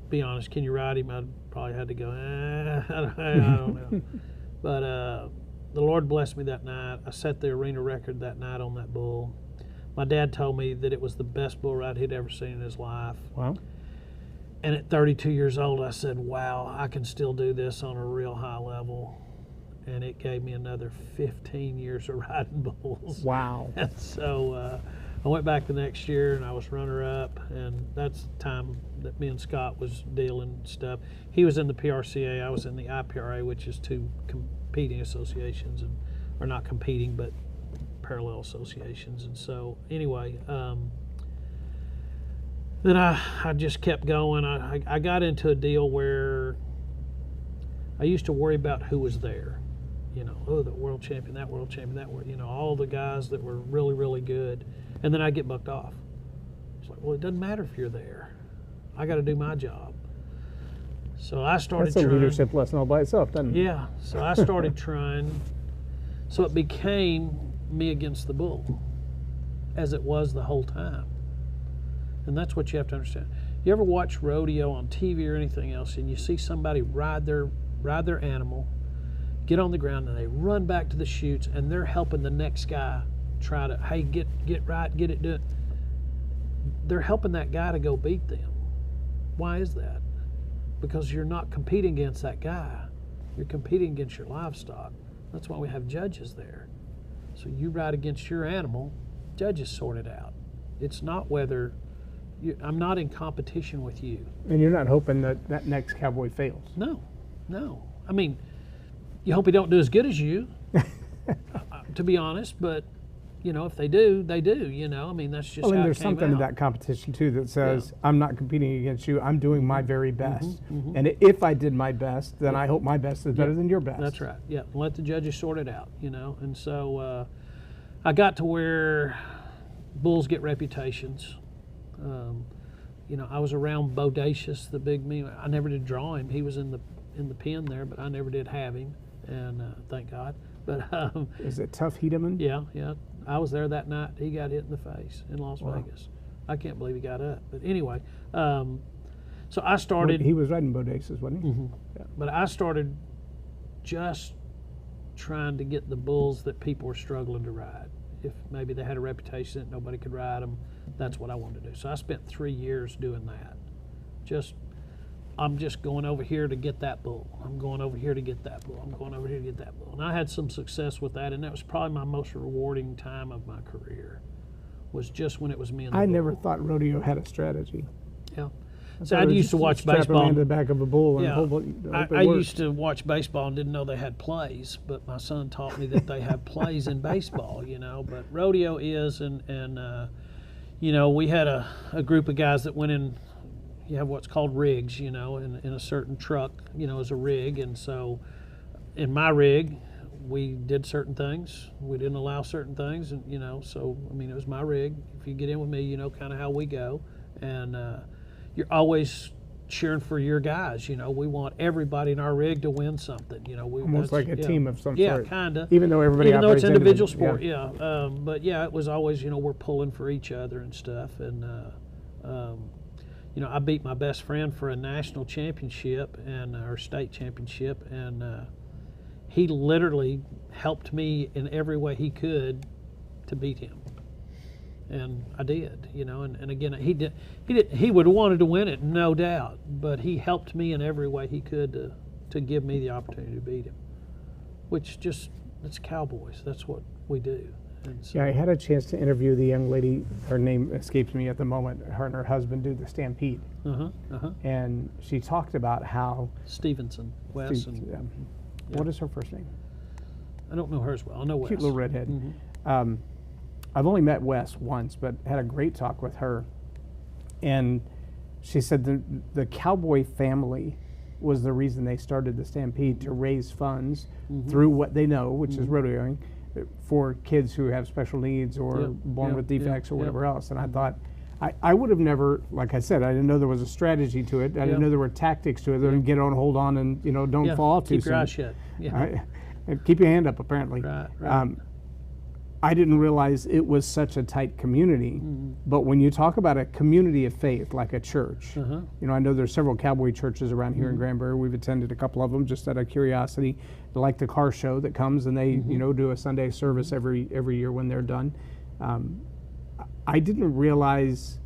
be honest, can you ride him? I'd probably had to go, I don't know. But the Lord blessed me that night. I set the arena record that night on that bull. My dad told me that it was the best bull ride he'd ever seen in his life. Wow. And at 32 years old, I said, wow, I can still do this on a real high level. And it gave me another 15 years of riding bulls. Wow. And so I went back the next year, and I was runner-up, and that's the time that me and Scott was dealing stuff. He was in the PRCA, I was in the IPRA, which is two competing associations, or not competing, but parallel associations. And so anyway, then I just kept going. I got into a deal where I used to worry about who was there. Oh, the world champion, that world champion, that world, all the guys that were really, really good. And then I get bucked off. It's like, well, it doesn't matter if you're there. I got to do my job. So I started trying. That's a trying. leadership lesson all by itself, doesn't it? Yeah. So I started trying. So it became me against the bull, as it was the whole time. And that's what you have to understand. You ever watch rodeo on TV or anything else, and you see somebody ride their animal, get on the ground, and they run back to the chutes, and they're helping the next guy try to, hey, get right, get it done. They're helping that guy to go beat them. Why is that? Because you're not competing against that guy. You're competing against your livestock. That's why we have judges there. So you ride against your animal, judges sort it out. It's not whether I'm not in competition with you. And you're not hoping that next cowboy fails. No. I mean, you hope he don't do as good as you, to be honest. But if they do, they do. I mean, that's just. Well, and how there's it came something to out. that competition too that says I'm not competing against you. I'm doing my very best. Mm-hmm. And if I did my best, then I hope my best is better than your best. That's right. Yeah, let the judges sort it out. And so I got to where bulls get reputations. I was around Bodacious, the big me. I never did draw him. He was in the pen there, but I never did have him, and thank God. But is it Tough Hedeman? Yeah. I was there that night. He got hit in the face in Las Vegas. I can't believe he got up. But anyway, so I started. He was riding Bodacious, wasn't he? Mm-hmm. Yeah. But I started just trying to get the bulls that people were struggling to ride. If maybe they had a reputation that nobody could ride them, that's what I wanted to do. So I spent 3 years doing that. I'm just going over here to get that bull. I'm going over here to get that bull. I'm going over here to get that bull. And I had some success with that, and that was probably my most rewarding time of my career, was just when it was me and the I bull. never thought rodeo had a strategy. Yeah. So I used to watch strap a baseball. man to the back of a bull and Yeah, hope I used to watch baseball and didn't know they had plays, but my son taught me that they have plays in baseball, But rodeo is, and we had a group of guys that went in. You have what's called rigs, in a certain truck, as a rig, and so in my rig, we did certain things. We didn't allow certain things, and so it was my rig. If you get in with me, you know kind of how we go, and you're always cheering for your guys. We want everybody in our rig to win something. Almost like a team of some sort. Yeah, kind of. Even though everybody Even though it's operates individual individually. sport, yeah. But yeah, it was always, we're pulling for each other and stuff. And, I beat my best friend for a national championship and or state championship. And he literally helped me in every way he could to beat him. And I did, and again, he would have wanted to win it, no doubt, but he helped me in every way he could to give me the opportunity to beat him, which it's cowboys. That's what we do. And so, Yeah, I had a chance to interview the young lady. Her name escapes me at the moment. Her and her husband do the Stampede. And she talked about how Stevenson, Wes, and what is her first name? I don't know her as well. I know Wes. Cute little redhead. I've only met Wes once, but had a great talk with her. And she said the cowboy family was the reason they started the Stampede, to raise funds through what they know, which is rodeoing, for kids who have special needs or born with defects or whatever else. And I thought, I would have never, like I said, I didn't know there was a strategy to it. I didn't know there were tactics to it. They didn't get on, hold on, and don't fall off too soon. Keep your eyes shut. Yeah. And keep your hand up, apparently. Right. I didn't realize it was such a tight community. But when you talk about a community of faith, like a church, I know there's several cowboy churches around here in Granbury. We've attended a couple of them just out of curiosity, like the car show that comes, and they do a Sunday service every year when they're done. I didn't realize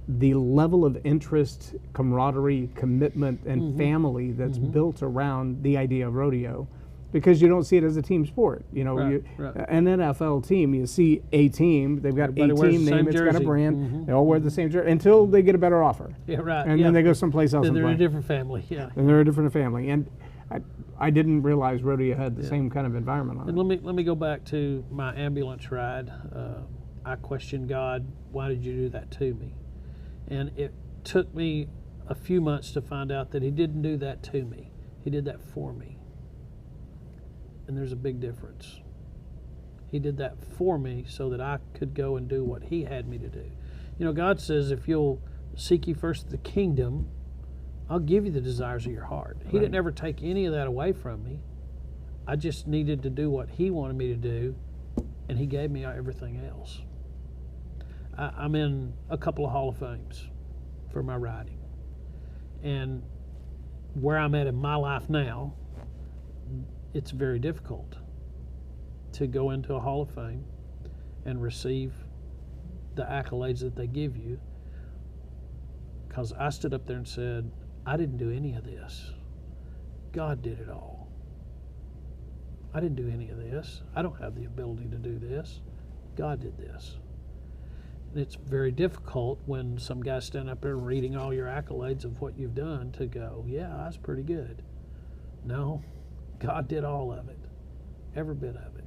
the level of interest, camaraderie, commitment, and family that's built around the idea of rodeo, because you don't see it as a team sport. An NFL team, you see a team, they've got a team name, it's got a brand, they all wear the same jersey until they get a better offer. And then they go someplace else. Then and they're play. a different family. And they're a different family. And I didn't realize rodeo had the same kind of environment on it. And let me go back to my ambulance ride. I questioned God, why did you do that to me? And it took me a few months to find out that he didn't do that to me. He did that for me. And there's a big difference. He did that for me so that I could go and do what he had me to do. God says, if you'll seek ye first the kingdom, I'll give you the desires of your heart. He didn't ever take any of that away from me. I just needed to do what he wanted me to do, and he gave me everything else. I'm in a couple of Hall of Fames for my riding. And where I'm at in my life now, it's very difficult to go into a Hall of Fame and receive the accolades that they give you, because I stood up there and said, I didn't do any of this. God did it all. I didn't do any of this. I don't have the ability to do this. God did this. It's very difficult when some guys stand up there reading all your accolades of what you've done to go, yeah, that's pretty good. No, God did all of it, every bit of it.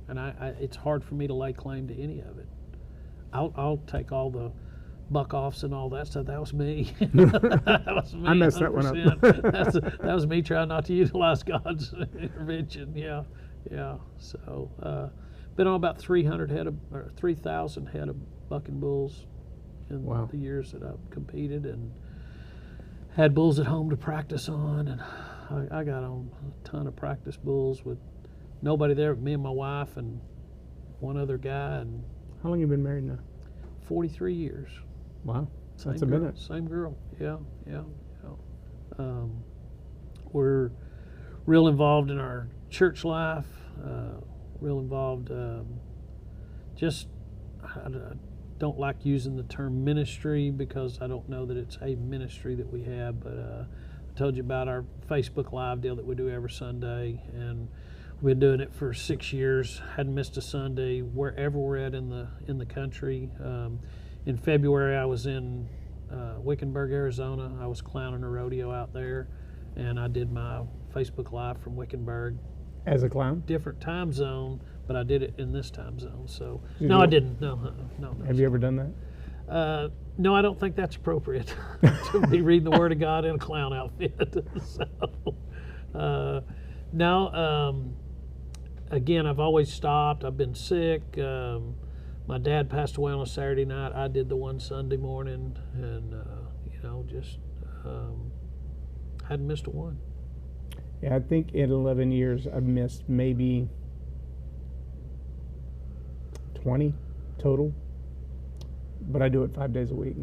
And it's hard for me to lay claim to any of it. I'll take all the buck-offs and all that stuff. That was me. That was me. I messed 100%. That one up. that was me trying not to utilize God's intervention. Yeah. So, been on about 3,000 head of bucking bulls in the years that I've competed, and had bulls at home to practice on, and I got on a ton of practice bulls with nobody there, me and my wife and one other guy. And how long have you been married now? 43 years. Wow, that's a minute. Same girl. Yeah. We're real involved in our church life. Real involved. I don't like using the term ministry, because I don't know that it's a ministry that we have, but I told you about our Facebook Live deal that we do every Sunday, and we've been doing it for 6 years. Hadn't missed a Sunday wherever we're at in the country. In February, I was in Wickenburg, Arizona. I was clowning a rodeo out there, and I did my Facebook Live from Wickenburg. As a clown? Different time zone, but I did it in this time zone. So I didn't. No. Have you ever done that? No, I don't think that's appropriate to be reading the Word of God in a clown outfit. Again, I've always stopped. I've been sick. My dad passed away on a Saturday night. I did the one Sunday morning, and hadn't missed a one. Yeah, I think in 11 years I've missed maybe 20 total, but I do it 5 days a week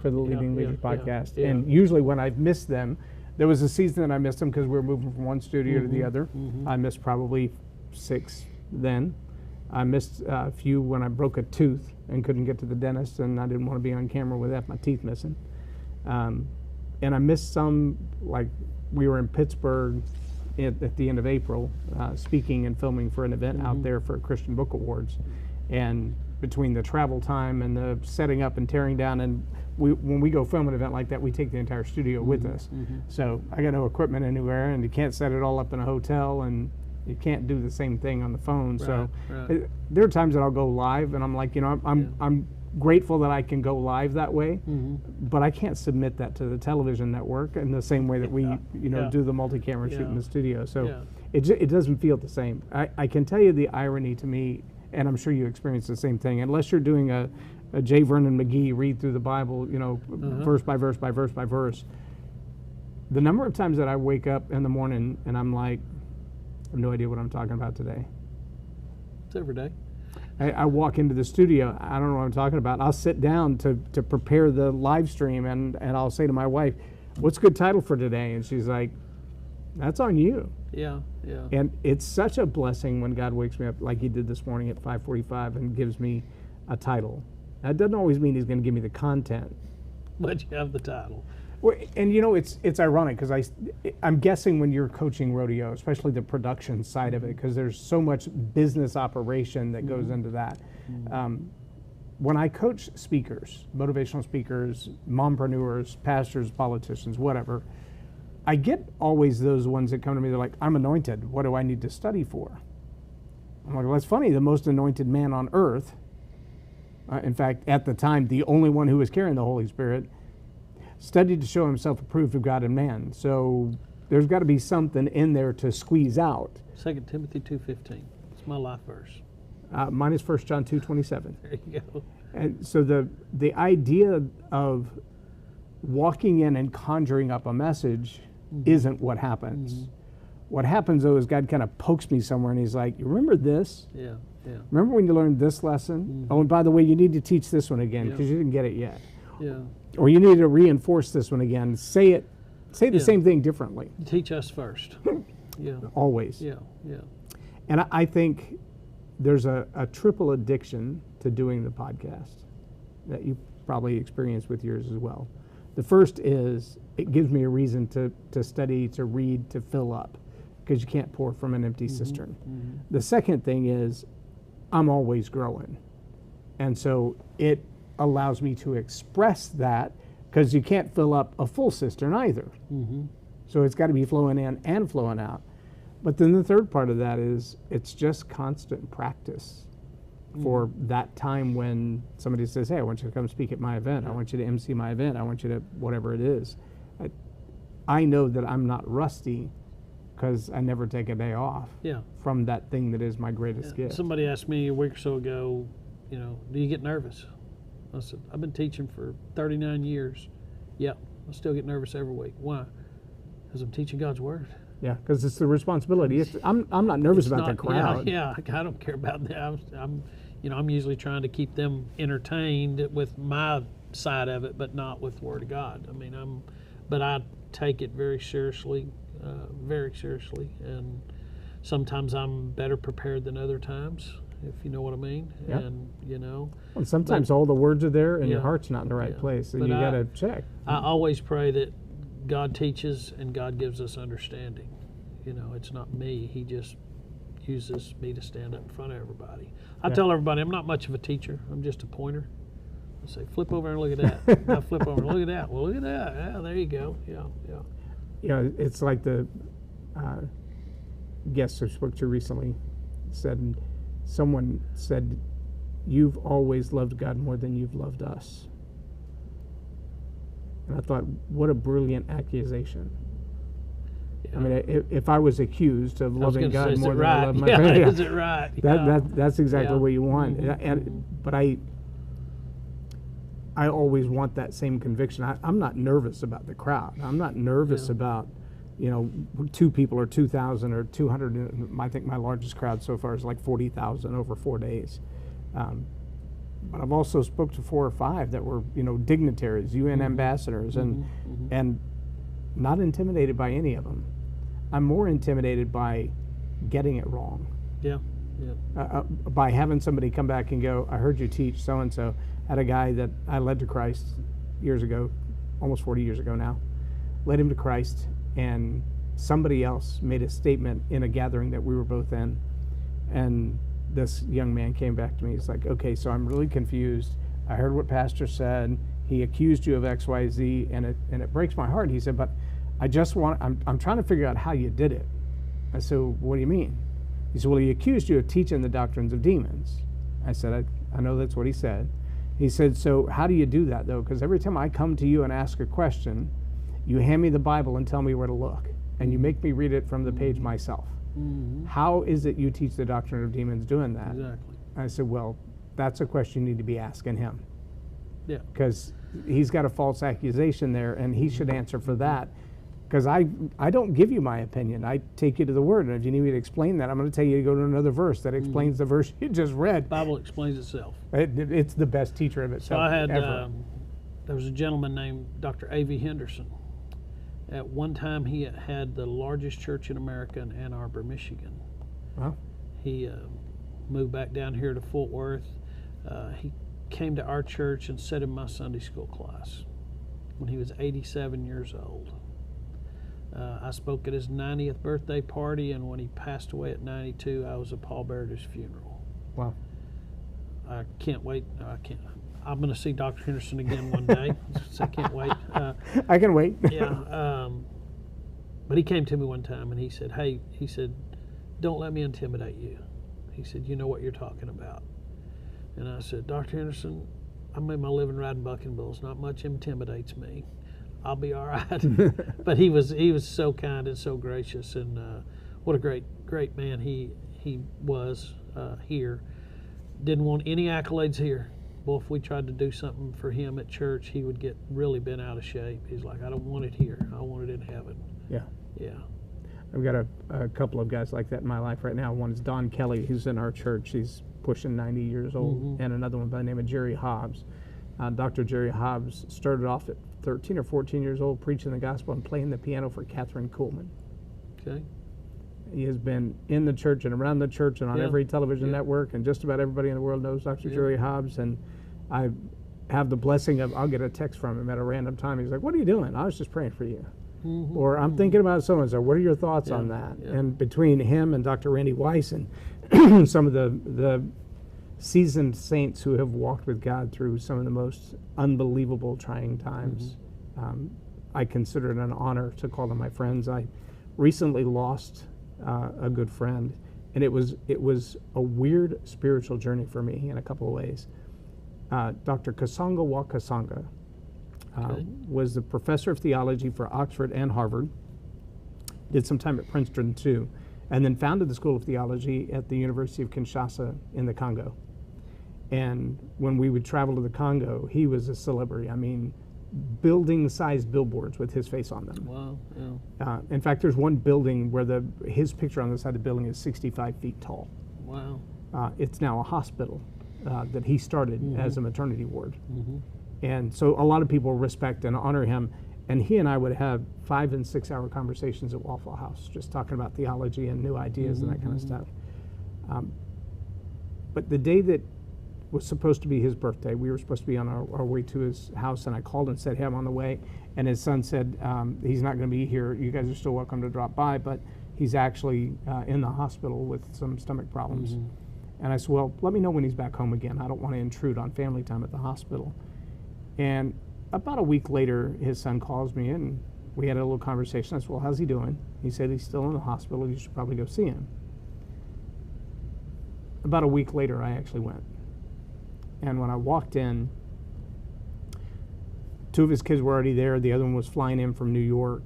for the Leading Leaders podcast. Yeah. And usually when I've missed them, there was a season that I missed them because we were moving from one studio to the other. I missed probably 6 then. I missed a few when I broke a tooth and couldn't get to the dentist, and I didn't want to be on camera with my teeth missing. And I missed some, like we were in Pittsburgh at the end of April, speaking and filming for an event out there for Christian Book Awards. And between the travel time and the setting up and tearing down, and when we go film an event like that, we take the entire studio with us. So I got no equipment anywhere, and you can't set it all up in a hotel, and You can't do the same thing on the phone. So right. there are times that I'll go live, and I'm like, I'm grateful that I can go live that way, but I can't submit that to the television network in the same way that we, do the multi-camera shoot in the studio. So it doesn't feel the same. I can tell you the irony to me, and I'm sure you experience the same thing, unless you're doing a J. Vernon McGee read through the Bible, verse by verse by verse by verse. The number of times that I wake up in the morning and I'm like, I have no idea what I'm talking about today. It's every day. I walk into the studio, I don't know what I'm talking about. I'll sit down to prepare the live stream, and I'll say to my wife, what's a good title for today? And she's like, that's on you. Yeah. And it's such a blessing when God wakes me up like he did this morning at 5:45 and gives me a title. That doesn't always mean he's going to give me the content. But you have the title. Well, and it's ironic because I'm guessing when you're coaching rodeo, especially the production side of it, because there's so much business operation that goes into that. When I coach speakers, motivational speakers, mompreneurs, pastors, politicians, whatever, I get always those ones that come to me, they're like, I'm anointed. What do I need to study for? I'm like, well, that's funny. The most anointed man on earth, in fact, at the time, the only one who was carrying the Holy Spirit, studied to show himself approved of God and man. So there's got to be something in there to squeeze out. 2 Timothy 2:15. It's my life verse. Mine is 1 John 2:27. There you go. And so the idea of walking in and conjuring up a message isn't what happens. What happens, though, is God kind of pokes me somewhere and he's like, you remember this? Yeah. Remember when you learned this lesson? Oh, and by the way, you need to teach this one again because you didn't get it yet. Yeah. Or you need to reinforce this one again. Say the same thing differently. Teach us first. Yeah. Always. Yeah. And I think there's a triple addiction to doing the podcast that you probably experience with yours as well. The first is it gives me a reason to study, to read, to fill up, because you can't pour from an empty cistern. The second thing is I'm always growing. And so it allows me to express that, because you can't fill up a full cistern either. So it's got to be flowing in and flowing out. But then the third part of that is it's just constant practice for that time when somebody says, hey, I want you to come speak at my event. I want you to MC my event. I want you to whatever it is. I know that I'm not rusty because I never take a day off from that thing that is my greatest gift. Somebody asked me a week or so ago, do you get nervous? I said, I've been teaching for 39 years. Yep, I still get nervous every week. Why? Because I'm teaching God's Word. Yeah, because it's the responsibility. I'm not nervous about the crowd. Yeah, I don't care about that. I'm usually trying to keep them entertained with my side of it, but not with the Word of God. But I take it very seriously, and sometimes I'm better prepared than other times, if you know what I mean. Yeah. And sometimes all the words are there and your heart's not in the right place, so you got to check. I always pray that God teaches and God gives us understanding. It's not me. He just uses me to stand up in front of everybody. I tell everybody I'm not much of a teacher. I'm just a pointer. I say, flip over and look at that. I flip over and look at that. Well, look at that. Yeah, there you go. Yeah. It's like the guest I spoke to recently said, someone said, you've always loved God more than you've loved us. And I thought, what a brilliant accusation. Yeah. I mean, if I was accused of loving God more than I love my family, is it right? That's exactly what you want. But I always want that same conviction. I'm not nervous about the crowd. I'm not nervous about 2 people or 2,000 or 200. I think my largest crowd so far is like 40,000 over 4 days. But I've also spoke to 4 or 5 that were, dignitaries, UN ambassadors, and not intimidated by any of them. I'm more intimidated by getting it wrong. By having somebody come back and go, I heard you teach so-and-so. Had a guy that I led to Christ years ago, almost 40 years ago now, led him to Christ, and somebody else made a statement in a gathering that we were both in, and this young man came back to me. He's like, okay, so I'm really confused. I heard what Pastor said. He accused you of X, Y, Z, and it breaks my heart. He said, but I'm trying to figure out how you did it. I said, what do you mean? He said, well, he accused you of teaching the doctrines of demons. I said, I know that's what he said. He said, so how do you do that, though? Because every time I come to you and ask a question, you hand me the Bible and tell me where to look, and you make me read it from the page myself. How is it you teach the doctrine of demons doing that? Exactly. I said, well, that's a question you need to be asking him. Yeah. Because he's got a false accusation there, and he should answer for that. Because I don't give you my opinion. I take you to the Word, and if you need me to explain that, I'm going to tell you to go to another verse that explains the verse you just read. The Bible explains itself. It's the best teacher of itself So I had, ever. there was a gentleman named Dr. A.V. Henderson. At one time, he had the largest church in America in Ann Arbor, Michigan. Well, He moved back down here to Fort Worth. He came to our church and sat in my Sunday school class when he was 87 years old. I spoke at his 90th birthday party, and when he passed away at 92, I was a pallbearer at his funeral. wow. I can't wait. I'm going to see Dr. Henderson again one day. So I can't wait. I can wait. Yeah. But he came to me one time and he said, hey, he said, don't let me intimidate you. He said, you know what you're talking about. And I said, Dr. Henderson, I made my living riding bucking bulls. Not much intimidates me. I'll be all right. But he was so kind and so gracious, and what a great man he was here. Didn't want any accolades here. Well, if we tried to do something for him at church, he would get really bent out of shape. He's like, I don't want it here. I want it in heaven. Yeah. Yeah. I've got a couple of guys like that in my life right now. One is Don Kelly, who's in our church. He's pushing 90 years old. And another one by the name of Jerry Hobbs. Dr. Jerry Hobbs started off at 13 or 14 years old preaching the gospel and playing the piano for Catherine Kuhlman. Okay. He has been in the church and around the church and on every television network, and just about everybody in the world knows Dr. Jerry Hobbs. And I have the blessing of, I'll get a text from him at a random time. He's like, what are you doing? I was just praying for you. Or I'm thinking about so-and-so. What are your thoughts on that? And between him and Dr. Randy Weiss and some of the seasoned saints who have walked with God through some of the most unbelievable trying times, I consider it an honor to call them my friends. I recently lost a good friend, and it was a weird spiritual journey for me in a couple of ways. Dr. Kasanga Wakasanga was the professor of theology for Oxford and Harvard, did some time at Princeton too, and then founded the School of Theology at the University of Kinshasa in the Congo. And when we would travel to the Congo, he was a celebrity. I mean, building-sized billboards with his face on them. Wow. Yeah. In fact, there's one building where his picture on the side of the building is 65 feet tall. Wow. It's now a hospital that he started as a maternity ward. And so a lot of people respect and honor him. And he and I would have 5- and 6-hour conversations at Waffle House, just talking about theology and new ideas and that kind of stuff. But the day that was supposed to be his birthday, we were supposed to be on our way to his house, and I called and said, hey, I'm on the way. And his son said, he's not going to be here. You guys are still welcome to drop by, but he's actually in the hospital with some stomach problems. And I said, well, let me know when he's back home again. I don't want to intrude on family time at the hospital. And about a week later, his son calls me, and we had a little conversation. I said, well, how's he doing? He said, he's still in the hospital. You should probably go see him. About a week later, I actually went. And when I walked in, 2 of his kids were already there. The other one was flying in from New York.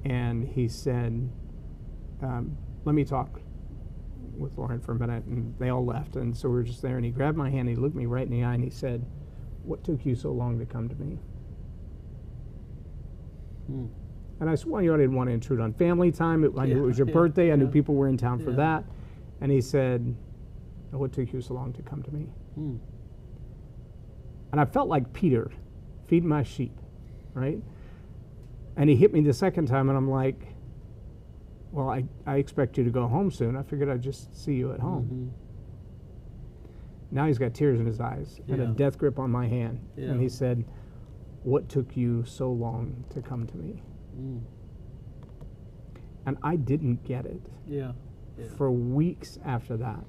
And he said, let me talk with Loren for a minute. And they all left. And so we were just there. And he grabbed my hand. He looked me right in the eye. And he said, what took you so long to come to me? And I said, well, I didn't want to intrude on family time. I knew it was your birthday. I knew people were in town for that. And he said, what took you so long to come to me? And I felt like Peter feeding my sheep, right? And he hit me the second time, and I'm like, well, I expect you to go home soon. I figured I'd just see you at home. Now he's got tears in his eyes and a death grip on my hand. And he said, what took you so long to come to me? And I didn't get it for weeks after that.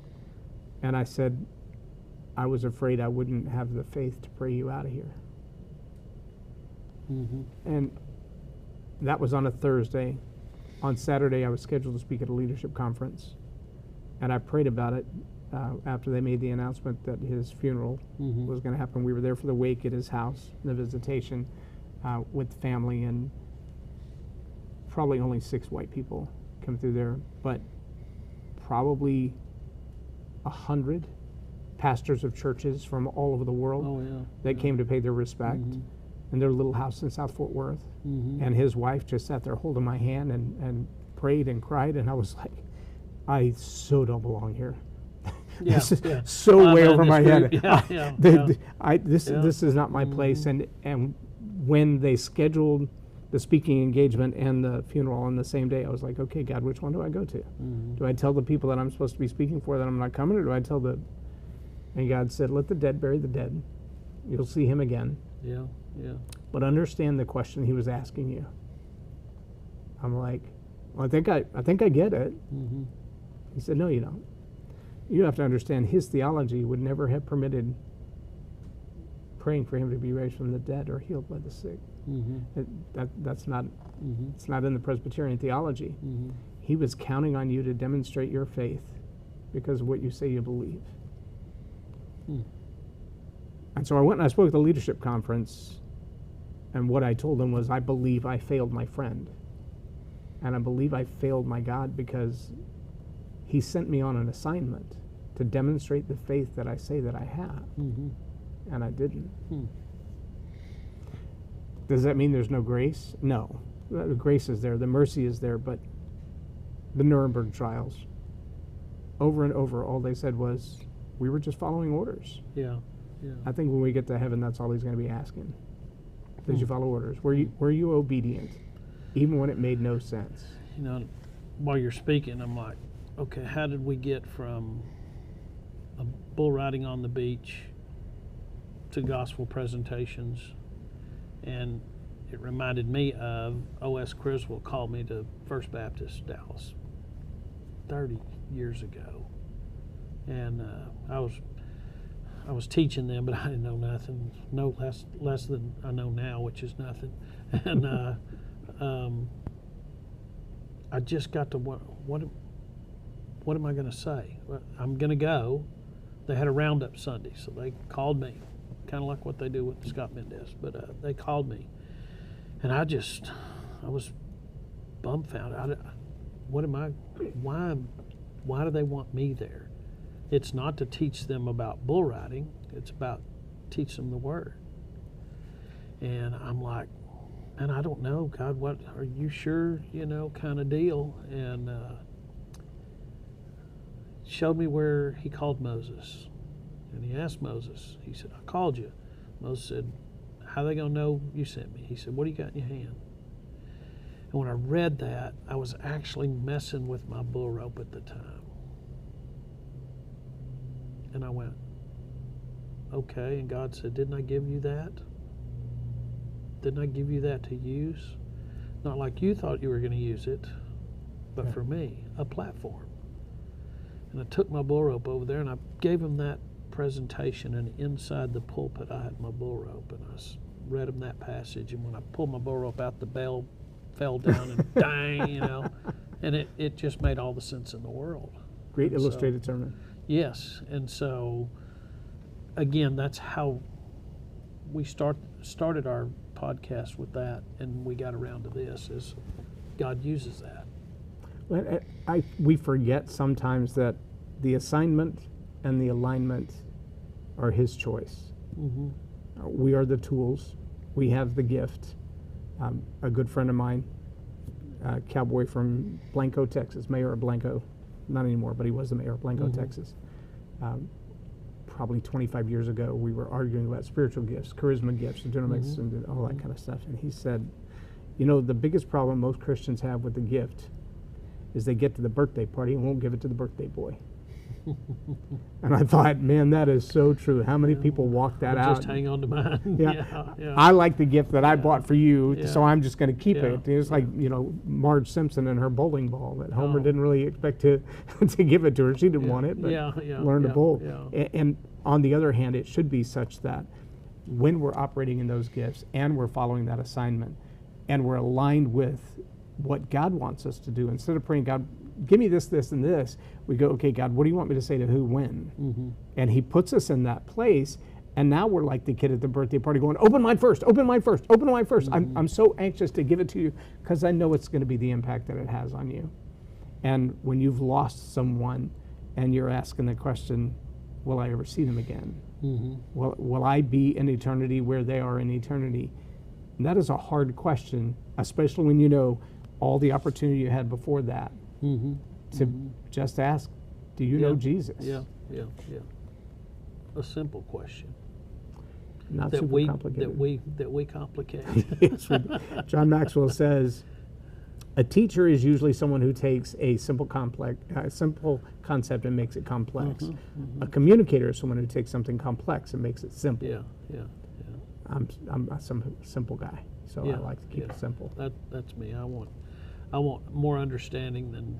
And I said, I was afraid I wouldn't have the faith to pray you out of here. And that was on a Thursday. On Saturday, I was scheduled to speak at a leadership conference. And I prayed about it after they made the announcement that his funeral was going to happen. We were there for the wake at his house, the visitation with the family, and probably only 6 white people come through there, but probably 100 pastors of churches from all over the world that came to pay their respect in their little house in South Fort Worth. And his wife just sat there holding my hand and prayed and cried, and I was like, I so don't belong here. This is so way over my head. This is not my place. And when they scheduled the speaking engagement and the funeral on the same day, I was like, okay, God, which one do I go to? Do I tell the people that I'm supposed to be speaking for that I'm not coming, or do I tell the... And God said, let the dead bury the dead. You'll see him again. But understand the question he was asking you. I'm like, well, I think I get it. He said, no, you don't. You have to understand his theology would never have permitted praying for him to be raised from the dead or healed by the sick. That's not, it's not in the Presbyterian theology. He was counting on you to demonstrate your faith because of what you say you believe. And so I went and I spoke at the leadership conference, and what I told them was, I believe I failed my friend. And I believe I failed my God because he sent me on an assignment to demonstrate the faith that I say that I have. And I didn't. Does that mean there's no grace? No. The grace is there, the mercy is there, but the Nuremberg trials, over and over, all they said was, we were just following orders. I think when we get to heaven, that's all he's going to be asking. Did you follow orders? Were you obedient, even when it made no sense? You know, while you're speaking, I'm like, okay, how did we get from a bull riding on the beach to gospel presentations? And it reminded me of O.S. Criswell called me to First Baptist Dallas 30 years ago, and I was teaching them, but I didn't know nothing, no less than I know now, which is nothing. And I just got to what am I going to say? Well, I'm going to go. They had a roundup Sunday, so they called me, kind of like what they do with Scott Mendez. But they called me, and I was dumbfounded. Why do they want me there? It's not to teach them about bull riding. It's about teach them the word. And I'm like, man, I don't know, God, what, are you sure, kind of deal. And showed me where he called Moses. And he asked Moses, he said, I called you. Moses said, how are they going to know you sent me? He said, what do you got in your hand? And when I read that, I was actually messing with my bull rope at the time. And I went, okay. And God said, didn't I give you that? Didn't I give you that to use? Not like you thought you were going to use it, but for me, a platform. And I took my bull rope over there and I gave him that presentation, and inside the pulpit I had my bull rope, and I read him that passage, and when I pulled my bull rope out, the bell fell down and dang, and it just made all the sense in the world. Great illustrated sermon. Yes, and so again, that's how we started our podcast with that, and we got around to this, is God uses that. We forget sometimes that the assignment and the alignment are his choice. We are the tools. We have the gift. A good friend of mine, a cowboy from Blanco, Texas, mayor of Blanco, not anymore, but he was the mayor of Blanco, Texas. Probably 25 years ago, we were arguing about spiritual gifts, charisma gifts, dunamis, and all that kind of stuff. And he said, the biggest problem most Christians have with the gift is they get to the birthday party and won't give it to the birthday boy. And I thought, man, that is so true. How many people walk that out? Just hang on to mine. Yeah. I like the gift that I bought for you, so I'm just going to keep it. It's like, Marge Simpson and her bowling ball that Homer didn't really expect to give it to her. She didn't want it, but learned to bowl. And on the other hand, it should be such that when we're operating in those gifts and we're following that assignment and we're aligned with what God wants us to do, instead of praying, God, give me this, this, and this. We go, okay, God, what do you want me to say to who, when? And he puts us in that place. And now we're like the kid at the birthday party going, open mine first, open mine first, open mine first. I'm so anxious to give it to you because I know it's going to be the impact that it has on you. And when you've lost someone and you're asking the question, will I ever see them again? Will I be in eternity where they are in eternity? And that is a hard question, especially when you know all the opportunity you had before that to just ask, do you know Jesus? Yeah. A simple question. Not that super complicated. That we complicate. Yes, John Maxwell says, a teacher is usually someone who takes a simple concept and makes it complex. A communicator is someone who takes something complex and makes it simple. Yeah. I'm a simple guy, so I like to keep it simple. That's me. I want more understanding than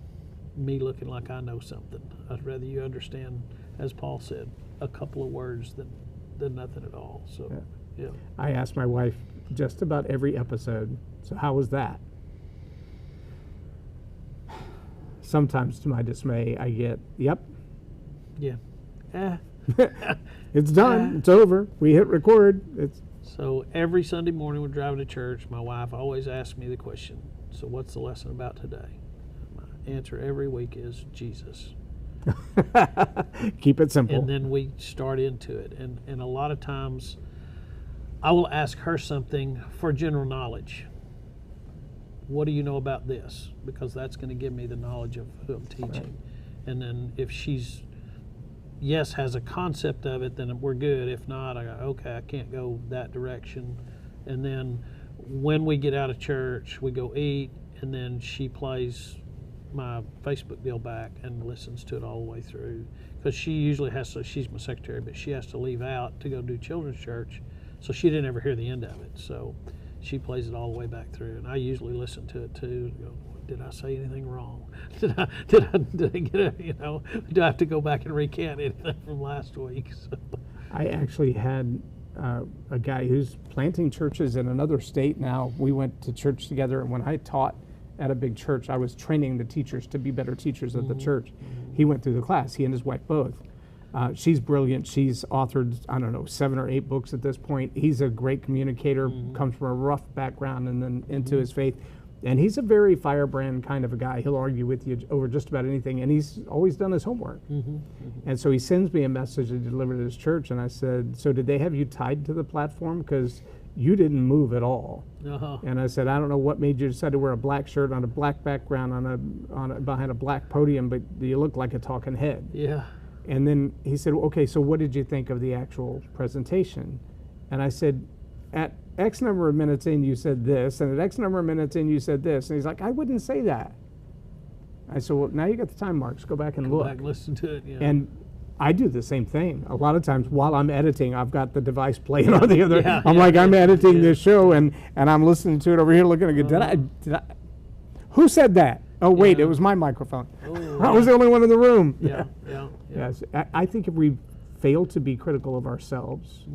me looking like I know something. I'd rather you understand, as Paul said, a couple of words than nothing at all. So, yeah. I ask my wife just about every episode, so how was that? Sometimes to my dismay, I get, yep. Yeah. It's done. It's over. We hit record. So every Sunday morning when driving to church, my wife always asks me the question, so what's the lesson about today? My answer every week is Jesus. Keep it simple. And then we start into it. And a lot of times I will ask her something for general knowledge. What do you know about this? Because that's going to give me the knowledge of who I'm teaching. Right. And then if she's, has a concept of it, then we're good. If not, I go, okay, I can't go that direction. And then when we get out of church, we go eat, and then she plays my Facebook deal back and listens to it all the way through, because she usually has to, she's my secretary, but she has to leave out to go do children's church, so she didn't ever hear the end of it, so she plays it all the way back through, and I usually listen to it too. Go, did I say anything wrong? Did I get it? Do I have to go back and recant anything from last week? So. I actually had a guy who's planting churches in another state now. We went to church together, and when I taught at a big church, I was training the teachers to be better teachers at the church. He went through the class, he and his wife both. She's brilliant. She's authored, 7 or 8 books at this point. He's a great communicator, comes from a rough background and then into his faith. And he's a very firebrand kind of a guy. He'll argue with you over just about anything, and he's always done his homework. And so he sends me a message to deliver to his church, and I said, so did they have you tied to the platform? Because you didn't move at all. And I said, I don't know what made you decide to wear a black shirt on a black background behind a black podium, but you look like a talking head. Yeah. And then he said, okay, so what did you think of the actual presentation? And I said, at X number of minutes in, you said this, and at X number of minutes in, you said this. And he's like, I wouldn't say that. I said, well, now you got the time marks. Go back and look. Go back and listen to it, yeah. And I do the same thing. A lot of times while I'm editing, I've got the device playing on the other. I'm editing this show, and I'm listening to it over here looking at it. Did I? Who said that? Oh, wait, it was my microphone. I was the only one in the room. Yes, I think if we fail to be critical of ourselves,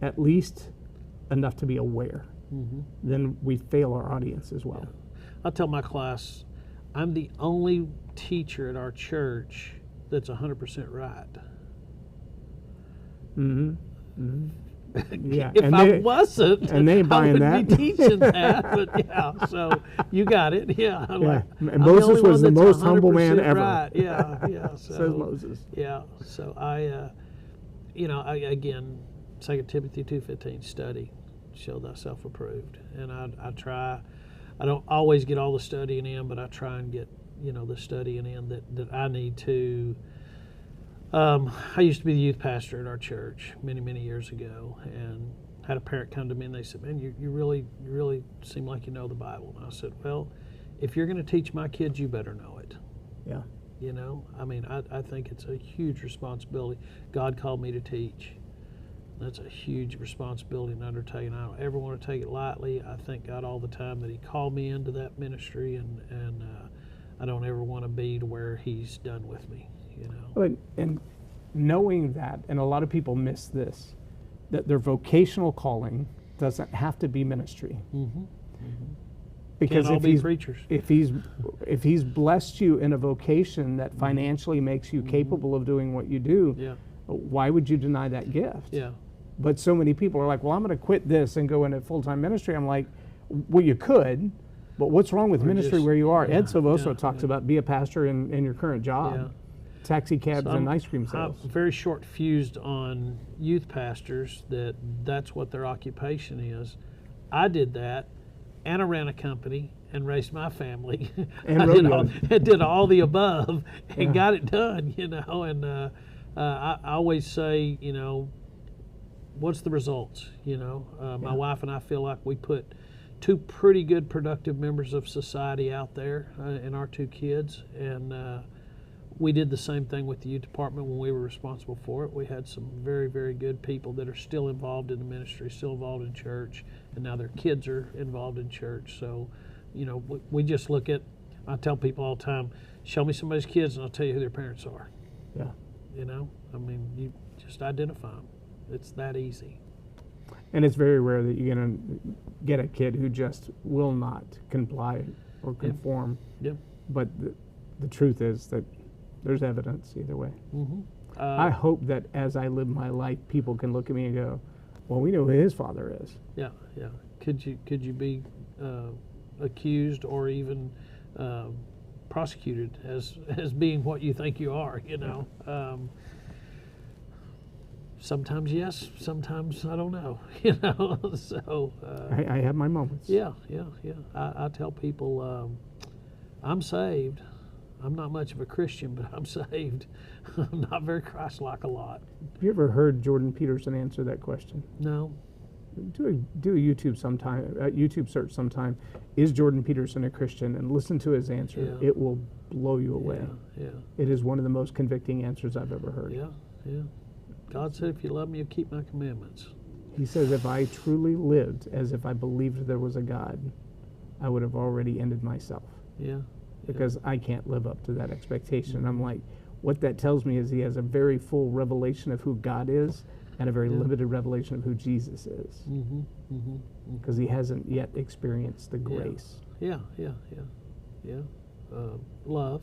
at least enough to be aware, then we fail our audience as well. I'll tell my class, I'm the only teacher at our church that's 100% right. Yeah, if I wasn't, and they I wouldn't that. be teaching that. But so you got it. Yeah. And Moses was the most humble man ever. Right. Yeah. So, says Moses. Yeah. So I again, 2 Timothy 2:15, study, show thyself approved, and I try. I don't always get all the studying in, but I try and get the studying in that I need to. I used to be the youth pastor at our church many years ago, and had a parent come to me and they said, man, you really seem like you know the Bible. And I said, well, if you're going to teach my kids, you better know it. Yeah. I think it's a huge responsibility. God called me to teach. That's a huge responsibility and undertaking. I don't ever want to take it lightly. I thank God all the time that he called me into that ministry, and I don't ever want to be to where he's done with me. And knowing that, and a lot of people miss this, that their vocational calling doesn't have to be ministry. Because Can't all if be he's, preachers. if he's blessed you in a vocation that financially makes you capable of doing what you do, Yeah, why would you deny that gift? yeah, But so many people are like, well, I'm going to quit this and go into full-time ministry. I'm like, well, you could, but what's wrong with Or ministry just- where you are? yeah, Ed Silvoso yeah, talks yeah. about be a pastor in your current job. yeah. Taxi cabs So and ice cream I'm sales. very short fused on youth pastors that's what their occupation is. I did that, and I ran a company and raised my family. And I rodeo. did all the above and Yeah. got it done, you know. And I always say, you know, what's the results? You know, my Yeah. wife and I feel like we put two pretty good productive members of society out there in our two kids, and we did the same thing with the youth department when we were responsible for it. We had some very, very good people that are still involved in the ministry, still involved in church, and now their kids are involved in church. So, you know, we just look at, I tell people all the time, show me somebody's kids and I'll tell you who their parents are. Yeah. You know, I mean, you just identify them. It's that easy. And it's very rare that you're going to get a kid who just will not comply or conform. Yep. But the truth is that there's evidence either way. Mm-hmm. I hope that as I live my life, people can look at me and go, well, we know who his father is. Yeah, yeah. Could you be accused or even prosecuted as being what you think you are? You know. Sometimes yes, sometimes I don't know. You know. So. I have my moments. Yeah, yeah, yeah. I tell people I'm saved. I'm not much of a Christian, but I'm saved. I'm not very Christ-like a lot. Have you ever heard Jordan Peterson answer that question? No. Do a YouTube search sometime. Is Jordan Peterson a Christian? And listen to his answer. Yeah. It will blow you away. Yeah, It is one of the most convicting answers I've ever heard. yeah, yeah. God said, if you love me, you keep my commandments. He says, if I truly lived as if I believed there was a God, I would have already ended myself. Yeah. Because I can't live up to that expectation. I'm like, what that tells me is he has a very full revelation of who God is and a very limited revelation of who Jesus is. Mm-hmm. Mm-hmm. Because he hasn't yet experienced the grace. Yeah. Love.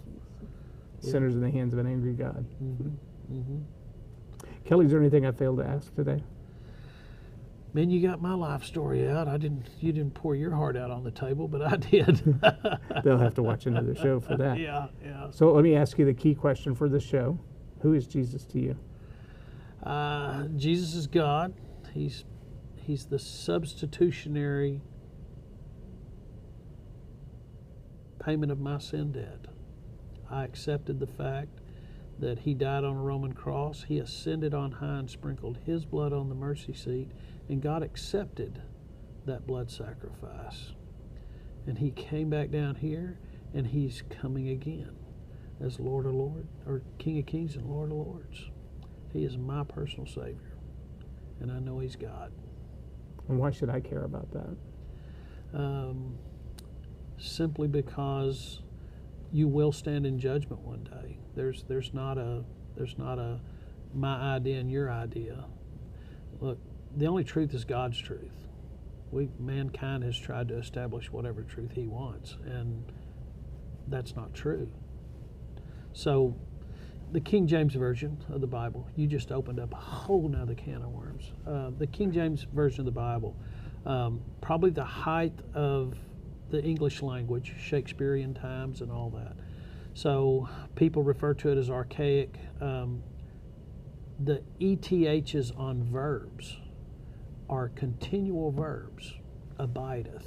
Sinners in the hands of an angry God. Mm-hmm. Mm-hmm. Kelly, is there anything I failed to ask today? Man, you got my life story out. You didn't pour your heart out on the table, but I did. They'll have to watch another show for that. Yeah. So let me ask you the key question for this show. Who is Jesus to you? Jesus is God. He's the substitutionary payment of my sin debt. I accepted the fact that he died on a Roman cross. He ascended on high and sprinkled his blood on the mercy seat, and God accepted that blood sacrifice. And he came back down here, and he's coming again as Lord of Lords, or King of Kings and Lord of Lords. He is my personal Savior, and I know he's God. And why should I care about that? Simply because you will stand in judgment one day. There's not a my idea and your idea. Look, the only truth is God's truth. Mankind has tried to establish whatever truth he wants, and that's not true. So the King James Version of the Bible, you just opened up a whole nother can of worms. The King James Version of the Bible, probably the height of the English language, Shakespearean times and all that. So people refer to it as archaic. The ETHs on verbs are continual verbs. Abideth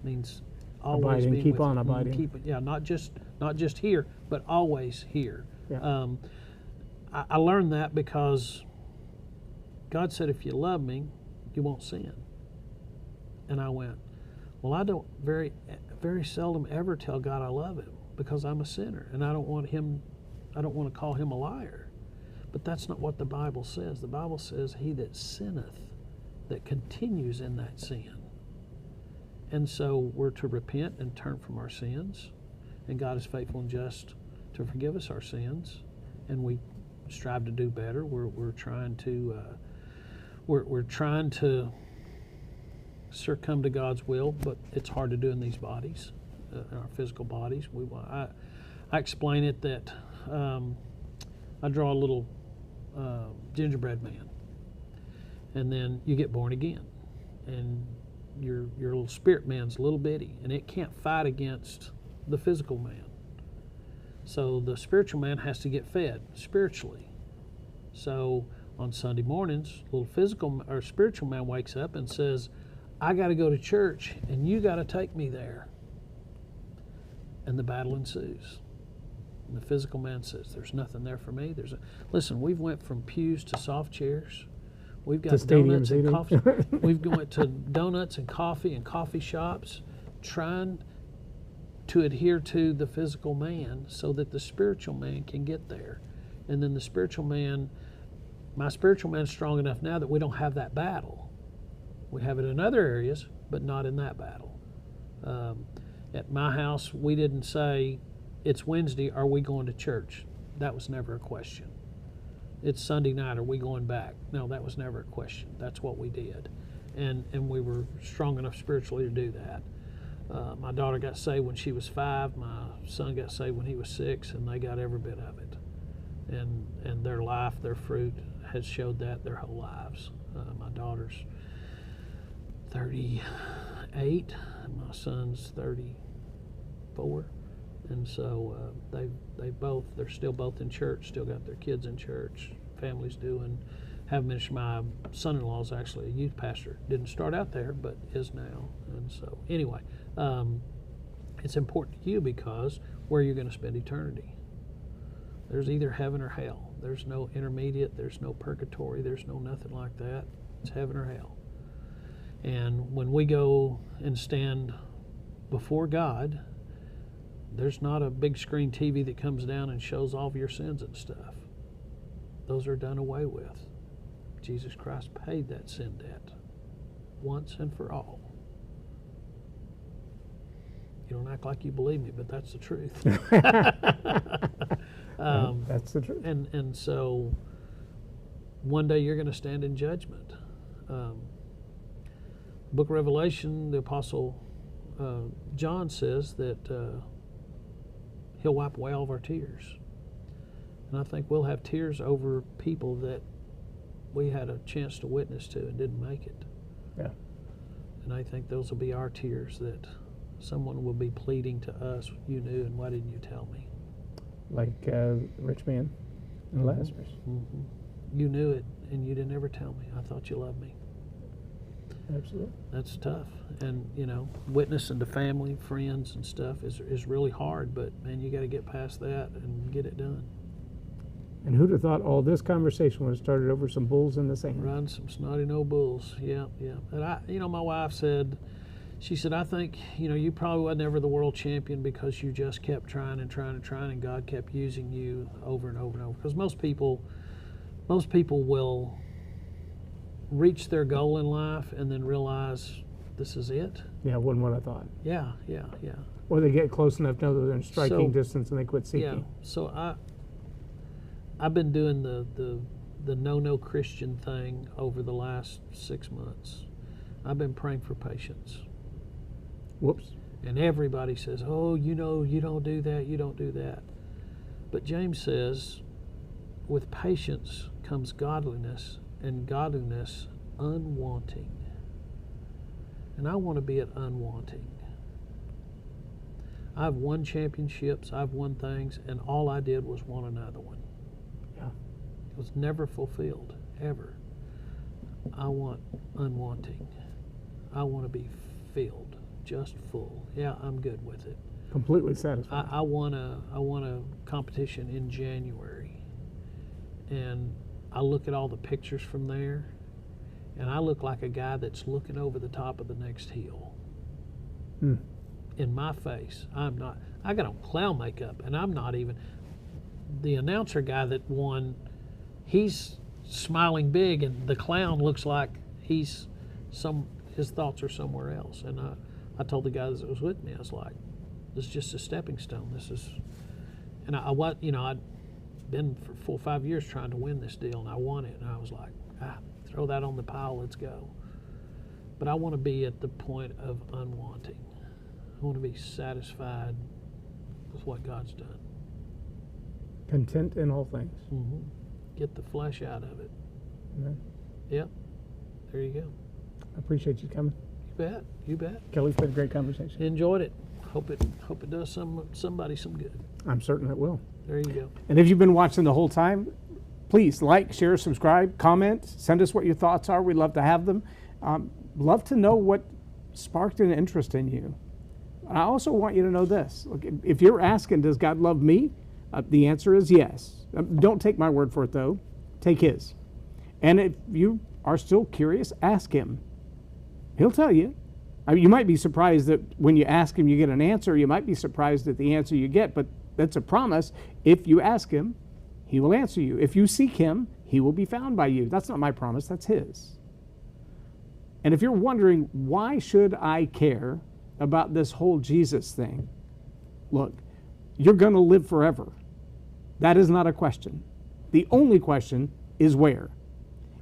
means always Abiding, being keep with on you. abiding. Yeah, not just here, but always here. Yeah. I learned that because God said, if you love me, you won't sin. And I went, well, I don't very seldom ever tell God I love him because I'm a sinner, and I don't want to call him a liar. But that's not what the Bible says. The Bible says, he that sinneth, that continues in that sin. And so we're to repent and turn from our sins, and God is faithful and just to forgive us our sins, and we strive to do better. We're trying to succumb to God's will, but it's hard to do in these bodies, in our physical bodies. I explain it that I draw a little gingerbread man, and then you get born again, and your little spirit man's a little bitty, and it can't fight against the physical man. So the spiritual man has to get fed spiritually. So on Sunday mornings, little physical or spiritual man wakes up and says, I got to go to church, and you got to take me there. And the battle ensues. And the physical man says, there's nothing there for me. Listen, we've went from pews to soft chairs. We've got donuts and coffee. We've went to donuts and coffee shops, trying to adhere to the physical man so that the spiritual man can get there. And then the spiritual man, my spiritual man's strong enough now that we don't have that battle. We have it in other areas, but not in that battle. At my house, we didn't say, it's Wednesday, are we going to church? That was never a question. It's Sunday night, are we going back? No, that was never a question. That's what we did. And we were strong enough spiritually to do that. My daughter got saved when she was 5. My son got saved when he was 6, and they got every bit of it. And their life, their fruit has showed that their whole lives. My daughter's 38, and my son's 34. And so they're still both in church, still got their kids in church, families doing, have ministry. My son-in-law is actually a youth pastor. Didn't start out there, but is now. And so anyway, it's important to you because where you're going to spend eternity. There's either heaven or hell. There's no intermediate, there's no purgatory, there's no nothing like that. It's heaven or hell. And when we go and stand before God, there's not a big screen TV that comes down and shows all of your sins and stuff. Those are done away with. Jesus Christ paid that sin debt once and for all. You don't act like you believe me, but that's the truth. That's the truth. And so one day you're going to stand in judgment. Book of Revelation, the Apostle John says that he'll wipe away all of our tears. And I think we'll have tears over people that we had a chance to witness to and didn't make it. Yeah. And I think those will be our tears, that someone will be pleading to us, you knew, and why didn't you tell me? Like rich man and Lazarus. Mm-hmm. You knew it, and you didn't ever tell me. I thought you loved me. Absolutely. That's tough. And, you know, witnessing to family, friends, and stuff is really hard, but, man, you got to get past that and get it done. And who'd have thought all this conversation would have started over some bulls in the sand? Riding some snotty no bulls. Yeah. And my wife said, she said, I think, you probably wasn't ever the world champion because you just kept trying and trying and trying, and God kept using you over and over and over. Because most people will reach their goal in life and then realize this is it. Yeah, wasn't what I thought. Yeah. Or they get close enough to know that they're in striking distance and they quit seeking. Yeah. So I've been doing the no Christian thing over the last 6 months. I've been praying for patience. Whoops. And everybody says, oh, you don't do that, you don't do that. But James says, with patience comes godliness, and godliness unwanting. And I want to be at unwanting. I've won championships, I've won things, and all I did was want another one. Yeah. It was never fulfilled, ever. I want unwanting. I want to be filled, just full. Yeah, I'm good with it. Completely satisfied. I won a competition in January, and I look at all the pictures from there, and I look like a guy that's looking over the top of the next hill. In my face, I'm not. I got on clown makeup, and I'm not even. The announcer guy that won, he's smiling big, and the clown looks like his thoughts are somewhere else. And I told the guy that was with me, I was like, this is just a stepping stone. This is, and I'd been for 4 or 5 years trying to win this deal, and I won it, and I was like, throw that on the pile, let's go. But I want to be at the point of unwanting. I want to be satisfied with what God's done. Content in all things. Mm-hmm. Get the flesh out of it. Amen. Yep. There you go. I appreciate you coming. You bet. You bet. Kelly, it's been a great conversation. Enjoyed it. Hope it does somebody some good. I'm certain it will. There you go. And if you've been watching the whole time, please like, share, subscribe, comment, send us what your thoughts are. We'd love to have them. Love to know what sparked an interest in you. And I also want you to know this. Look, if you're asking, does God love me? The answer is yes. Don't take my word for it, though. Take his. And if you are still curious, ask him. He'll tell you. I mean, you might be surprised that when you ask him, you get an answer. You might be surprised at the answer you get, but that's a promise. If you ask him, he will answer you. If you seek him, he will be found by you. That's not my promise, that's his. And if you're wondering, why should I care about this whole Jesus thing? Look, you're going to live forever. That is not a question. The only question is where.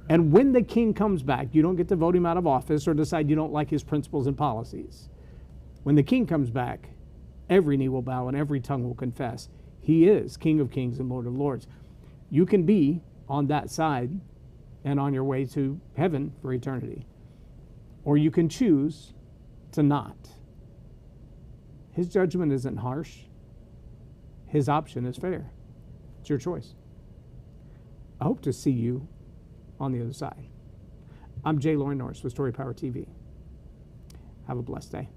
And when the king comes back, you don't get to vote him out of office or decide you don't like his principles and policies. When the king comes back, every knee will bow and every tongue will confess he is King of Kings and Lord of Lords. You can be on that side and on your way to heaven for eternity. Or you can choose to not. His judgment isn't harsh. His option is fair. It's your choice. I hope to see you on the other side. I'm Loren Norris with StoryPower TV. Have a blessed day.